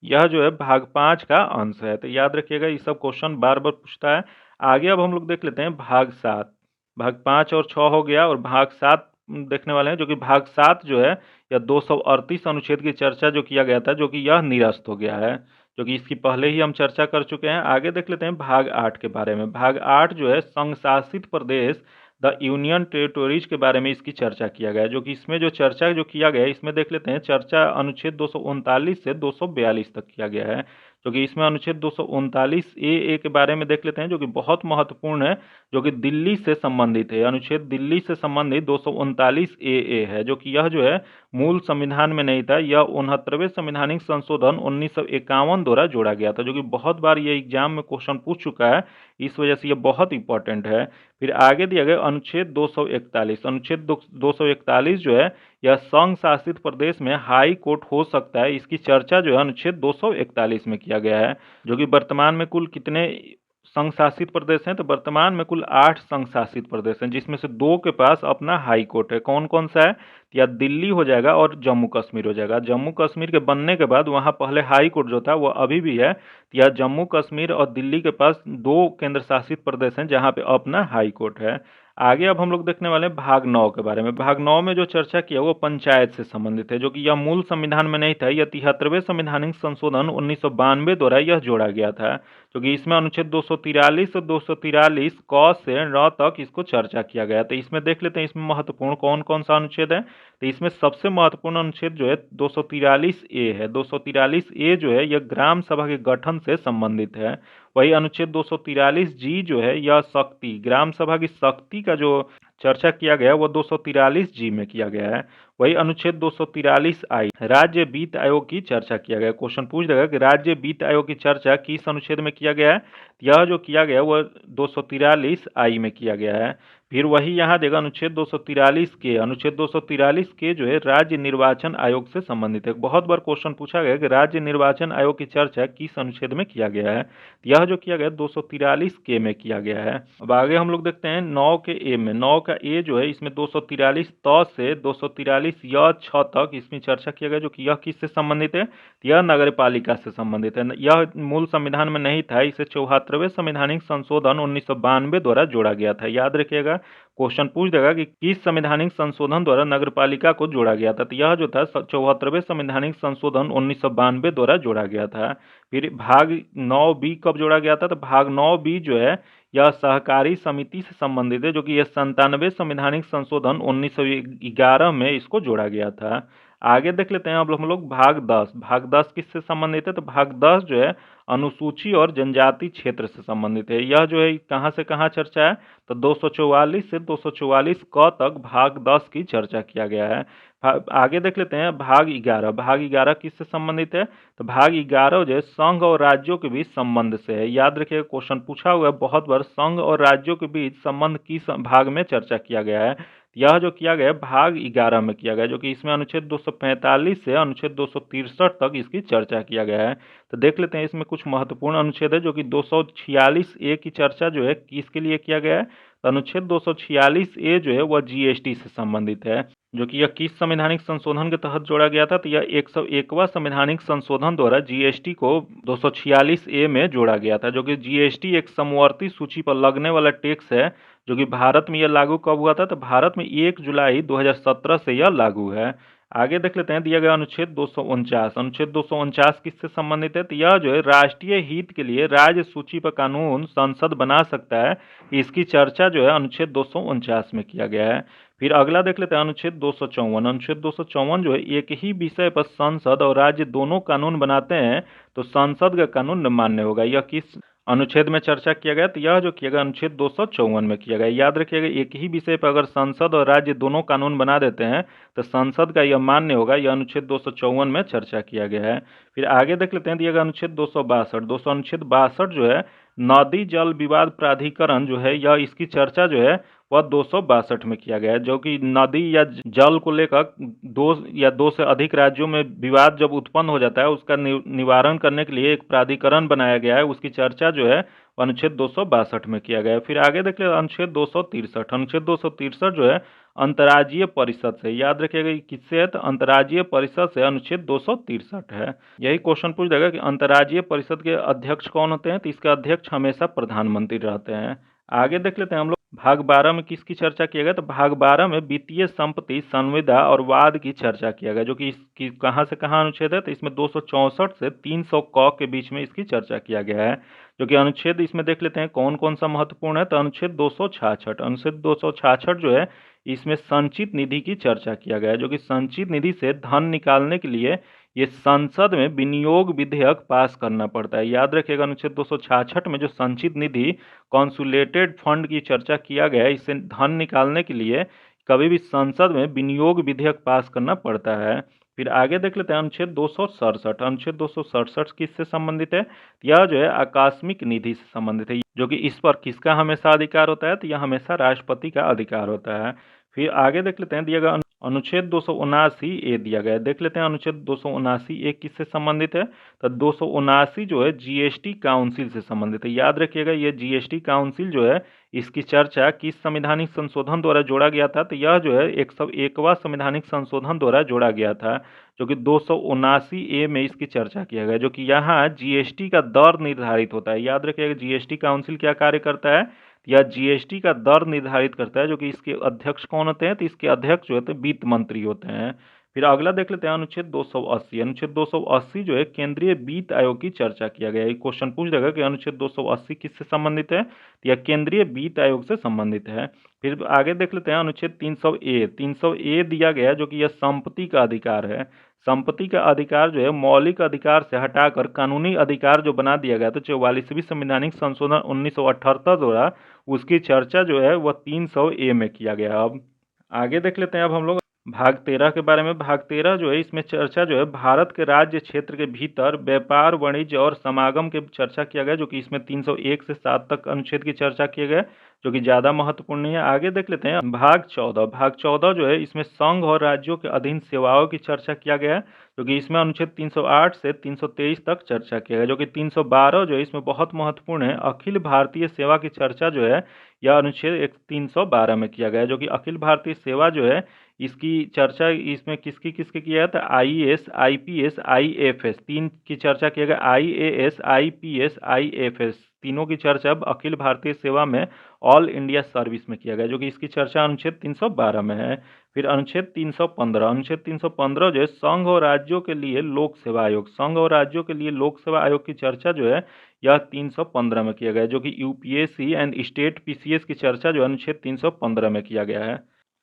यह जो है भाग 5 का अंश है। तो याद रखिएगा ये सब क्वेश्चन बार बार पूछता है। आगे अब हम लोग देख लेते हैं भाग 7। भाग 5 और 6 हो गया और भाग 7 देखने वाले हैं। जो कि भाग 7 जो है यह 238 अनुच्छेद की चर्चा जो किया गया था जो कि यह निरस्त हो गया है, जो कि इसकी पहले ही हम चर्चा कर चुके हैं। आगे देख लेते हैं भाग 8 के बारे में। भाग 8 जो है संघ शासित प्रदेश द यूनियन टेरिटोरीज के बारे में इसकी चर्चा किया गया है। जो कि इसमें जो चर्चा जो किया गया है इसमें देख लेते हैं चर्चा अनुच्छेद 239 से 242 तक किया गया है। जो कि इसमें अनुच्छेद 239 ए के बारे में देख लेते हैं जो कि बहुत महत्वपूर्ण है, जो कि दिल्ली से संबंधित है। अनुच्छेद दिल्ली से संबंधित 239 ए है। जो कि यह जो है मूल संविधान में नहीं था, यह 69वें संवैधानिक संशोधन 1951 द्वारा जोड़ा गया था। जो कि बहुत बार ये एग्जाम में क्वेश्चन पूछ चुका है, इस वजह से ये बहुत इंपॉर्टेंट है। फिर आगे दिया गया अनुच्छेद 241। अनुच्छेद 241 जो है यह संघ शासित प्रदेश में हाई कोर्ट हो सकता है। इसकी चर्चा जो है अनुच्छेद 241 में किया गया है। जो कि वर्तमान में कुल कितने संघ शासित प्रदेश हैं? तो वर्तमान में कुल 8 संघ शासित प्रदेश हैं, जिसमें से 2 के पास अपना हाई कोर्ट है। कौन कौन सा है? या दिल्ली हो जाएगा और जम्मू कश्मीर हो जाएगा। जम्मू कश्मीर के बनने के बाद वहां पहले हाई कोर्ट जो था वो अभी भी है। या जम्मू कश्मीर और दिल्ली के पास 2 केंद्र शासित प्रदेश हैं जहां पे अपना हाई कोर्ट है। आगे अब हम लोग देखने वाले हैं भाग 9 के बारे में। भाग 9 में जो चर्चा किया वो पंचायत से संबंधित है, जो कि यह मूल संविधान में नहीं था। यह 73वें संवैधानिक संशोधन 1992 द्वारा यह जोड़ा गया था, जो कि इसमें अनुच्छेद 243 और 243 क से र तक इसको चर्चा किया गया। तो इसमें देख लेते हैं इसमें महत्वपूर्ण कौन कौन सा अनुच्छेद है। तो इसमें सबसे महत्वपूर्ण अनुच्छेद जो है 243 ए है। 243 ए जो है यह ग्राम सभा के गठन से संबंधित है। वही अनुच्छेद 243 जी जो है यह शक्ति, ग्राम सभा की शक्ति का जो चर्चा किया गया है वो 243 जी में किया गया है। वही अनुच्छेद 243 आई, राज्य वित्त आयोग की चर्चा किया गया। क्वेश्चन पूछ देगा कि राज्य वित्त आयोग की चर्चा किस अनुच्छेद में किया गया है। यह जो किया गया वो 243 आई में किया गया है। फिर वही यहाँ देगा अनुच्छेद 243 के, अनुच्छेद 243 के जो है राज्य निर्वाचन आयोग से संबंधित है। बहुत बार क्वेश्चन पूछा गया कि राज्य निर्वाचन आयोग की चर्चा किस अनुच्छेद में किया गया है। यह जो किया गया 243 के में किया गया है। अब आगे हम लोग देखते हैं 9 के ए में। 9 का ए जो है इसमें 243 त से 243 य छ तक इसमें चर्चा किया गया, जो कि यह किससे संबंधित है। यह नगर पालिका से संबंधित है। यह मूल संविधान में नहीं था, इसे 74वें संवैधानिक संशोधन 1992 द्वारा जोड़ा गया था। याद रखिएगा, क्वेश्चन पूछ देगा कि किस संवैधानिक संशोधन द्वारा नगर पालिका को जोड़ा गया था। तो यह जो था 74वें संवैधानिक संशोधन 1992 द्वारा जोड़ा गया था। फिर भाग 9 बी कब जोड़ा गया था। तो भाग 9 बी जो है यह सहकारी समिति से संबंधित है, जो कि यह 97वें संवैधानिक संशोधन 1911 में इसको जोड़ा गया था। आगे देख लेते हैं अब हम लोग भाग 10। भाग 10 किससे संबंधित है। तो भाग 10 जो है अनुसूची और जनजाति क्षेत्र से संबंधित है। यह जो है कहाँ से कहाँ चर्चा है। तो 244 से 244 क तक भाग 10 की चर्चा किया गया है। आगे देख लेते हैं भाग 11। भाग 11 किससे संबंधित है। तो भाग 11 जो है संघ और राज्यों के बीच संबंध से है। याद रखिएगा, क्वेश्चन पूछा हुआ है बहुत बार, संघ और राज्यों के बीच संबंध किस भाग में चर्चा किया गया है। यह जो किया गया भाग 11 में किया गया, जो कि इसमें अनुच्छेद 245 से अनुच्छेद 263 तक इसकी चर्चा किया गया है। तो देख लेते हैं इसमें कुछ महत्वपूर्ण अनुच्छेद है, जो कि 246 ए की चर्चा जो है किसके लिए किया गया है। तो अनुच्छेद 246 ए जो है वह जीएसटी से संबंधित है, जो कि यह किस संवैधानिक संशोधन के तहत जोड़ा गया था। तो यह 101वां संवैधानिक संशोधन द्वारा जीएसटी को 246 ए में जोड़ा गया था, जो कि जीएसटी एक समवर्ती सूची पर लगने वाला टैक्स है, जो कि भारत में यह लागू कब हुआ था। तो भारत में 1 जुलाई 2017 से यह लागू है। आगे देख लेते हैं दिया गया अनुच्छेद 249। अनुच्छेद 249 किससे संबंधित है। तो यह जो है राष्ट्रीय हित के लिए राज्य सूची पर कानून संसद बना सकता है, इसकी चर्चा जो है अनुच्छेद 249 में किया गया है। फिर अगला देख लेते हैं अनुच्छेद 254। अनुच्छेद 254 जो है एक ही विषय पर संसद और राज्य दोनों कानून बनाते हैं तो संसद का कानून मान्य होगा। यह किस अनुच्छेद में चर्चा किया गया। तो यह जो किया गया अनुच्छेद 254 में किया गया। याद रखिएगा, एक ही विषय पर अगर संसद और राज्य दोनों कानून बना देते हैं तो संसद का यह मान्य होगा। यह अनुच्छेद 254 में चर्चा किया गया है। फिर आगे देख लेते हैं दिया गया अनुच्छेद 262। अनुच्छेद 62 जो है नदी जल विवाद प्राधिकरण जो है, यह इसकी चर्चा जो है वह 262 में किया गया है, जो कि नदी या जल को लेकर दो या दो से अधिक राज्यों में विवाद जब उत्पन्न हो जाता है उसका निवारण करने के लिए एक प्राधिकरण बनाया गया है, उसकी चर्चा जो है अनुच्छेद 262 में किया गया है। फिर आगे देख ले अनुच्छेद 263। अनुच्छेद 263 जो है अंतर्राज्यीय परिषद से, याद रखिएगा किससे है। तो अंतर्राज्यीय परिषद से अनुच्छेद 263 है। यही क्वेश्चन पूछ देगा कि अंतर्राज्यीय परिषद के अध्यक्ष कौन होते हैं। तो इसके अध्यक्ष हमेशा प्रधानमंत्री रहते हैं। आगे देख लेते हैं हम लोग भाग 12 में किसकी चर्चा किया गया। तो भाग 12 में वित्तीय संपत्ति संविदा और वाद की चर्चा किया गया, जो कि इसकी कहाँ से कहाँ अनुच्छेद है। तो इसमें 264 से 300 क के बीच में इसकी चर्चा किया गया है, जो कि अनुच्छेद इसमें देख लेते हैं कौन कौन सा महत्वपूर्ण है। तो अनुच्छेद 266। अनुच्छेद 266 जो है इसमें संचित निधि की चर्चा किया गया है, जो कि संचित निधि से धन निकालने के लिए ये संसद में विनियोग विधेयक पास करना पड़ता है। याद रखिएगा, अनुच्छेद 266 में जो संचित निधि कॉन्सुलेटेड फंड की चर्चा किया गया है, इससे धन निकालने के लिए कभी भी संसद में विनियोग विधेयक पास करना पड़ता है। फिर आगे देख लेते हैं अनुच्छेद 267। अनुच्छेद 267 किससे संबंधित है। यह जो है आकस्मिक निधि से संबंधित है, जो कि इस पर किसका हमेशा अधिकार होता है। तो यह हमेशा राष्ट्रपति का अधिकार होता है। फिर आगे देख लेते हैं दिया गया अनुच्छेद 279 ए दिया गया है। देख लेते हैं अनुच्छेद 279 ए किससे संबंधित है। तो 279 जो है जीएसटी काउंसिल से संबंधित है। याद रखिएगा, ये जीएसटी काउंसिल जो है इसकी चर्चा किस संवैधानिक संशोधन द्वारा जोड़ा गया था। तो यह जो है 101वां संवैधानिक संशोधन द्वारा जोड़ा गया था, जो कि 279 ए में इसकी चर्चा किया गया, जो कि यहाँ जीएसटी का दर निर्धारित होता है। याद रखिएगा, जीएसटी काउंसिल क्या कार्य करता है। यह जीएसटी का दर निर्धारित करता है, जो कि इसके अध्यक्ष कौन होते हैं, तो इसके अध्यक्ष जो होते हैं वित्त मंत्री होते हैं। फिर अगला देख लेते हैं अनुच्छेद 280। अनुच्छेद 280 जो है केंद्रीय वित्त आयोग की चर्चा किया गया है। क्वेश्चन पूछ देगा कि अनुच्छेद 280 किससे संबंधित है, तो यह केंद्रीय वित्त आयोग से संबंधित है। फिर आगे देख लेते हैं अनुच्छेद 300 ए। 300 ए दिया गया है, जो कि यह संपत्ति का अधिकार है। संपत्ति का अधिकार जो है मौलिक अधिकार से हटाकर कानूनी अधिकार जो बना दिया गया, तो 44वीं संवैधानिक संशोधन 1978 द्वारा उसकी चर्चा जो है वह 300 ए में किया गया। अब आगे देख लेते हैं अब हम लोग भाग 13 के बारे में। भाग 13 जो है इसमें चर्चा जो है भारत के राज्य क्षेत्र के भीतर व्यापार वाणिज्य और समागम के चर्चा किया गया, जो कि इसमें 301 से 7 तक अनुच्छेद की चर्चा किए गए, जो कि ज़्यादा महत्वपूर्ण नहीं है। आगे देख लेते हैं भाग 14। भाग 14 जो है इसमें संघ और राज्यों के अधीन सेवाओं की चर्चा किया गया है, जो कि इसमें अनुच्छेद 308 से 323 तक चर्चा किया गया, जो कि 312 जो है इसमें बहुत महत्वपूर्ण है। अखिल भारतीय सेवा की चर्चा जो है यह अनुच्छेद 312 में किया गया है, जो कि अखिल भारतीय सेवा जो है इसकी चर्चा इसमें किसकी किसकी किया है, तो आईएएस, आईपीएस, आईएफएस तीन की चर्चा किया गया। आईएएस, आईपीएस, आईएफएस तीनों की चर्चा अब अखिल भारतीय सेवा में ऑल इंडिया सर्विस में किया गया, जो कि इसकी चर्चा अनुच्छेद 312 में है। फिर अनुच्छेद 315। अनुच्छेद 315 जो है संघ और राज्यों के लिए लोक सेवा आयोग, संघ और राज्यों के लिए लोक सेवा आयोग की चर्चा जो है यह 315 में किया गया, जो कि यूपीएससी एंड स्टेट पीसीएस की चर्चा जो है अनुच्छेद 315 में किया गया है।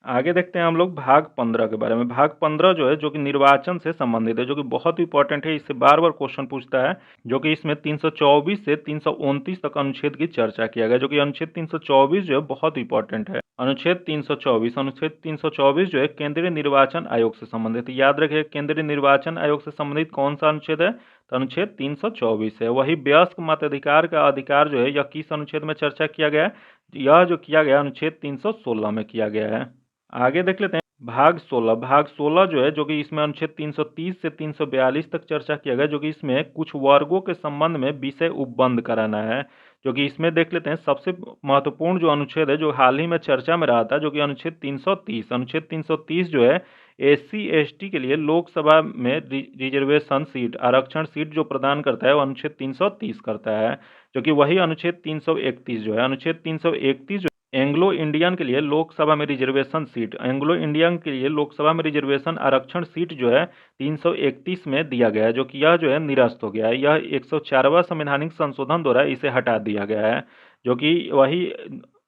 आगे देखते हैं हम लोग भाग 15 के बारे में। भाग 15 जो है जो कि निर्वाचन से संबंधित है, जो कि बहुत इंपॉर्टेंट है, इससे बार बार क्वेश्चन पूछता है, जो कि इसमें 324 से 329 तक अनुच्छेद की चर्चा किया गया, जो कि अनुच्छेद 324 जो है बहुत इंपॉर्टेंट है। अनुच्छेद 324। अनुच्छेद 324 जो है केंद्रीय निर्वाचन आयोग से संबंधित है। याद रखिए केंद्रीय निर्वाचन आयोग से संबंधित कौन सा अनुच्छेद है, तो अनुच्छेद 324 है। वही वयस्क मताधिकार का अधिकार जो है यह किस अनुच्छेद में चर्चा किया गया है, यह जो किया गया अनुच्छेद 316 में किया गया है। आगे देख लेते हैं भाग 16। भाग 16 जो है जो कि इसमें अनुच्छेद 330 से 342 तक चर्चा किया गया, जो कि इसमें कुछ वर्गों के संबंध में विषय उपबंध कराना है, जो कि इसमें देख लेते हैं सबसे महत्वपूर्ण जो अनुच्छेद है जो हाल ही में चर्चा में रहा था, जो कि अनुच्छेद 330। अनुच्छेद 330 जो है एससी एसटी के लिए लोकसभा में रिजर्वेशन सीट, आरक्षण सीट जो प्रदान करता है वो अनुच्छेद 330 करता है, जो कि वही अनुच्छेद 331 जो है। अनुच्छेद 331 एंग्लो इंडियन के लिए लोकसभा में रिजर्वेशन सीट, एंग्लो इंडियन के लिए लोकसभा में रिजर्वेशन आरक्षण सीट जो है 331 में दिया गया है, जो कि यह जो है निरस्त हो गया है। यह 104वां संवैधानिक संशोधन द्वारा इसे हटा दिया गया है, जो कि वही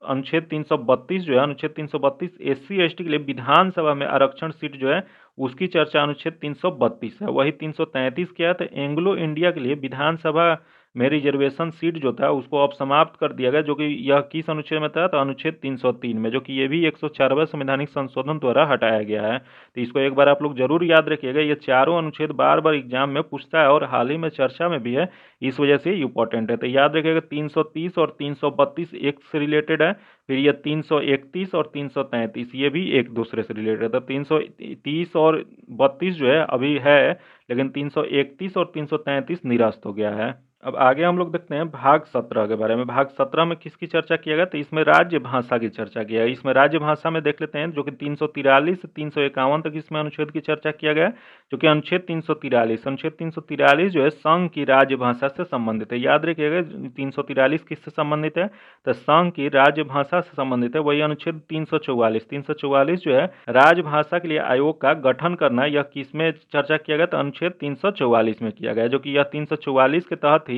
अनुच्छेद 332 जो है, अनुच्छेद 332 एससी एसटी के लिए विधानसभा में आरक्षण सीट जो है उसकी चर्चा अनुच्छेद 332 है। वही 333 क्या है, तो एंग्लो इंडिया के लिए विधानसभा में रिजर्वेशन सीट जो था उसको अब समाप्त कर दिया गया, जो कि यह किस अनुच्छेद में था, तो अनुच्छेद 303 में, जो कि ये भी 104वां संवैधानिक संशोधन द्वारा हटाया गया है। तो इसको एक बार आप लोग जरूर याद रखिएगा, ये चारों अनुच्छेद बार बार एग्जाम में पूछता है और हाल ही में चर्चा में भी है, इस वजह से इंपॉर्टेंट है। तो याद रखिएगा 330 और 332 एक से रिलेटेड है, फिर ये 331 और 333 ये भी एक दूसरे से रिलेटेड है। तो 330 और 32 जो है अभी है, लेकिन 331 और 333 निरस्त हो गया है। अब आगे हम लोग देखते हैं भाग 17 के बारे में। भाग 17 में किसकी चर्चा किया गया, तो इसमें राज्य भाषा की चर्चा किया है। इसमें राज्य भाषा में देख लेते हैं जो कि 343 से 351 तक इसमें अनुच्छेद की चर्चा किया गया, जो कि अनुच्छेद 343। अनुच्छेद 343 जो है संघ की राज्य भाषा से संबंधित है। याद रखिएगा 343 किससे संबंधित है, तो संघ की राज्य भाषा से संबंधित है। वही अनुच्छेद 344। 344 जो है राजभाषा के लिए आयोग का गठन करना, यह किसमें चर्चा किया गया, तो अनुच्छेद 344 में किया गया, जो कि यह 344 के तहत ही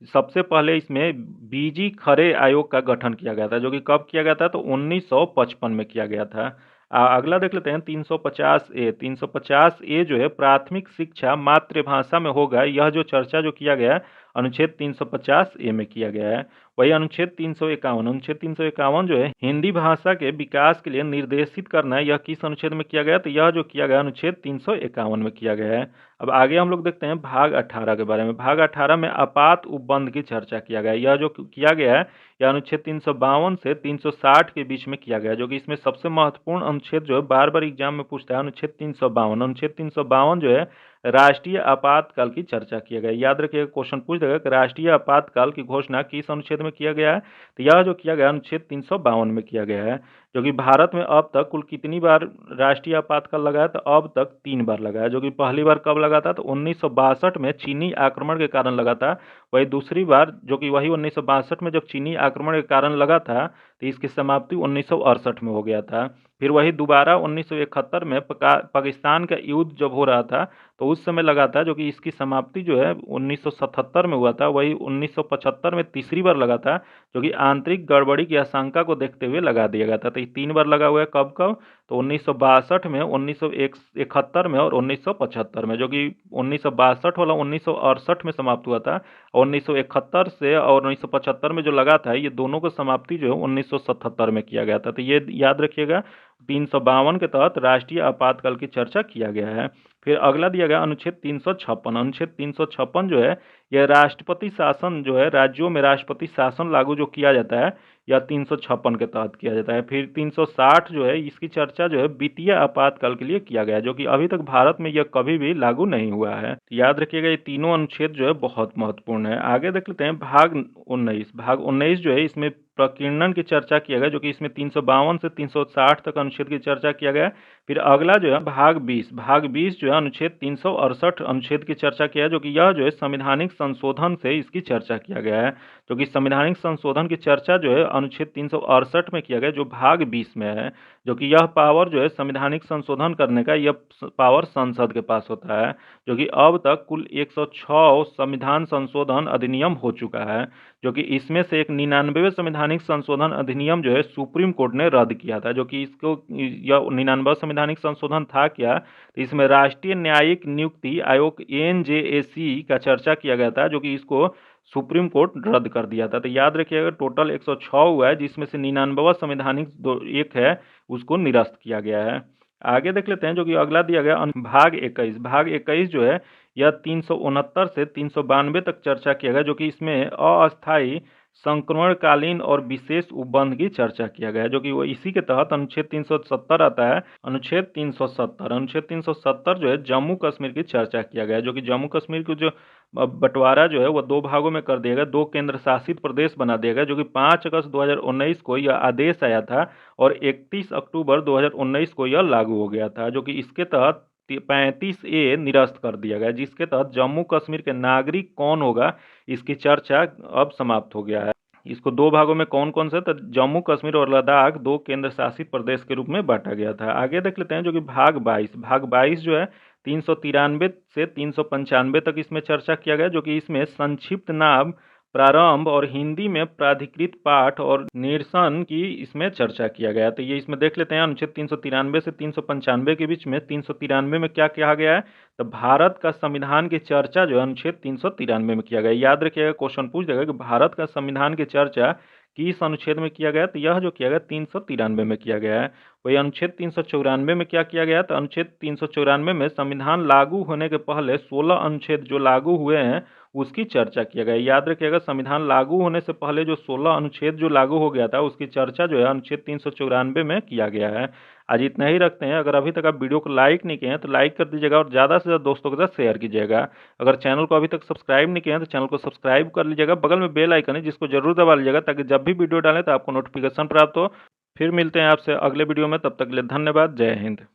सबसे पहले इसमें बीजी खरे आयोग का गठन किया गया था, जो कि कब किया गया था, तो 1955 में किया गया था। अगला देख लेते हैं 350 ए। 350 ए जो है प्राथमिक शिक्षा मातृभाषा में होगा, यह जो चर्चा जो किया गया अनुच्छेद 350 ए में किया गया है। वही अनुच्छेद 351। अनुच्छेद 351 जो है हिंदी भाषा के विकास के लिए निर्देशित करना है, यह किस अनुच्छेद में किया गया, तो यह जो किया गया अनुच्छेद 351 में किया गया है। अब आगे हम लोग देखते हैं भाग 18 के बारे में। भाग 18 में आपात उपबंध की चर्चा किया गया है। यह जो किया गया है यह अनुच्छेद 352 से 360 के बीच में किया गया है, जो कि इसमें सबसे महत्वपूर्ण अनुच्छेद जो है बार बार एग्जाम में पूछता है, अनुच्छेद 352। अनुच्छेद 352 जो है राष्ट्रीय आपातकाल की चर्चा किया गया। याद रखिएगा क्वेश्चन पूछ देगा कि राष्ट्रीय आपातकाल की घोषणा किस अनुच्छेद में किया गया है, तो यह जो किया गया अनुच्छेद 352 में किया गया है, जो कि भारत में अब तक कुल कितनी बार राष्ट्रीय आपातकाल लगा है, तो अब तक 3 बार लगा है। जो कि पहली बार कब लगा था, तो 1962 में चीनी आक्रमण के कारण लगा था। वही दूसरी बार जो कि वही 1962 में जब चीनी आक्रमण के कारण लगा था, तो इसकी समाप्ति 1968 में हो गया था। फिर वही दोबारा 1971 में पाकिस्तान का युद्ध जब हो रहा था, तो उस समय लगा था, जो कि इसकी समाप्ति जो है 1977 में हुआ था। वही 1975 में तीसरी बार लगा था, जो कि आंतरिक गड़बड़ी की आशंका को देखते हुए लगा दिया गया था। तो ये 3 बार लगा हुआ है, कब कब, तो 1962 में, 1971 में और 1975 में। जो कि 1962 वाला 1968 में समाप्त हुआ था, और 1971 से और 1975 में जो लगा था, ये दोनों को समाप्ति जो है 1977 में किया गया था। तो ये याद रखिएगा, 352 के तहत राष्ट्रीय आपातकाल की चर्चा किया गया है। फिर अगला दिया गया अनुच्छेद 356। अनुच्छेद 356 जो है, यह राष्ट्रपति शासन जो है, राज्यों में राष्ट्रपति शासन लागू जो किया जाता है, या 356 के तहत किया जाता है। फिर 360 जो है, इसकी चर्चा जो है वित्तीय आपातकाल के लिए किया गया है, जो कि अभी तक भारत में यह कभी भी लागू नहीं हुआ है। तो याद रखिएगा, ये तीनों अनुच्छेद जो है बहुत महत्वपूर्ण है। आगे देख लेते हैं भाग 19। भाग 19 जो है, इसमें प्रकीर्णन की चर्चा किया गया, जो कि इसमें 352 से 360 तक अनुच्छेद की चर्चा किया गया। फिर अगला जो है भाग 20। भाग 20 जो है अनुच्छेद 368 अनुच्छेद की चर्चा किया है, जो कि यह जो है संवैधानिक संशोधन से इसकी चर्चा किया गया है। जो कि संवैधानिक संशोधन की चर्चा जो है अनुच्छेद 368 में किया गया, जो भाग 20 में है। जो कि यह पावर जो है संवैधानिक संशोधन करने का, यह पावर संसद के पास होता है। जो कि अब तक कुल 106 संविधान संशोधन अधिनियम हो चुका है। जो कि इसमें से एक 99वें संवैधानिक संशोधन अधिनियम जो है सुप्रीम कोर्ट ने रद्द किया था। जो कि इसको, यह 99वां संवैधानिक संशोधन था क्या, तो इसमें राष्ट्रीय न्यायिक नियुक्ति आयोग एनजेएसी का चर्चा किया गया था, जो कि इसको सुप्रीम कोर्ट रद्द कर दिया था। तो याद रखिएगा, टोटल 106 हुआ है, जिसमें से 99वां संवैधानिक एक है, उसको निरस्त किया गया है। आगे देख लेते हैं, जो कि अगला दिया गया भाग 21। भाग 21 जो है, यह 369 से 392 तक चर्चा किया गया, जो कि इसमें अस्थायी संक्रमणकालीन और विशेष उपबंध की चर्चा किया गया है। जो कि वो इसी के तहत अनुच्छेद 370 आता है। अनुच्छेद 370 जो है, जम्मू कश्मीर की चर्चा किया गया है। जो कि जम्मू कश्मीर को जो बंटवारा जो है, वो 2 भागों में कर दिया गया, 2 केंद्र शासित प्रदेश बना दिया गया। जो कि 5 अगस्त 2019 को यह आदेश आया था, और 31 अक्टूबर 2019 को यह लागू हो गया था। जो कि इसके तहत 35A निरस्त कर दिया गया, जिसके तहत जम्मू कश्मीर के नागरिक कौन होगा, इसकी चर्चा अब समाप्त हो गया है। इसको 2 भागों में कौन कौन से, तो जम्मू कश्मीर और लद्दाख 2 केंद्र शासित प्रदेश के रूप में बांटा गया था। आगे देख लेते हैं, जो कि भाग 22। भाग 22 जो है, 393 से 395 तक इसमें चर्चा किया गया। जो कि इसमें संक्षिप्त नाम, प्रारंभ और हिंदी में प्राधिकृत पाठ और निरसन की इसमें चर्चा किया गया। तो ये इसमें देख लेते हैं, अनुच्छेद 393 से 395 के बीच में 393 में क्या कहा गया है, तो भारत का संविधान की चर्चा जो है अनुच्छेद 393 में किया गया। याद रखिएगा, क्वेश्चन पूछ देगा कि भारत का संविधान की चर्चा किस अनुच्छेद में किया गया, तो यह जो किया गया 393 में किया गया है। वही अनुच्छेद 394 में क्या किया गया, तो अनुच्छेद 394 में संविधान लागू होने के पहले 16 अनुच्छेद जो लागू हुए हैं, उसकी चर्चा किया गया। याद रखिएगा, संविधान लागू होने से पहले जो 16 अनुच्छेद जो लागू हो गया था, उसकी चर्चा जो है अनुच्छेद 394 में किया गया है। आज इतना ही रखते हैं। अगर अभी तक आप वीडियो को लाइक नहीं किए हैं, तो लाइक कर दीजिएगा, और ज़्यादा से ज़्यादा दोस्तों के साथ शेयर कीजिएगा। अगर चैनल को अभी तक सब्सक्राइब नहीं किए हैं, तो चैनल को सब्सक्राइब कर लीजिएगा। बगल में बेल आइकन है, जिसको जरूर दबा लीजिएगा, ताकि जब भी वीडियो डालें तो आपको नोटिफिकेशन प्राप्त हो। फिर मिलते हैं आपसे अगले वीडियो में, तब तक के लिए धन्यवाद। जय हिंद।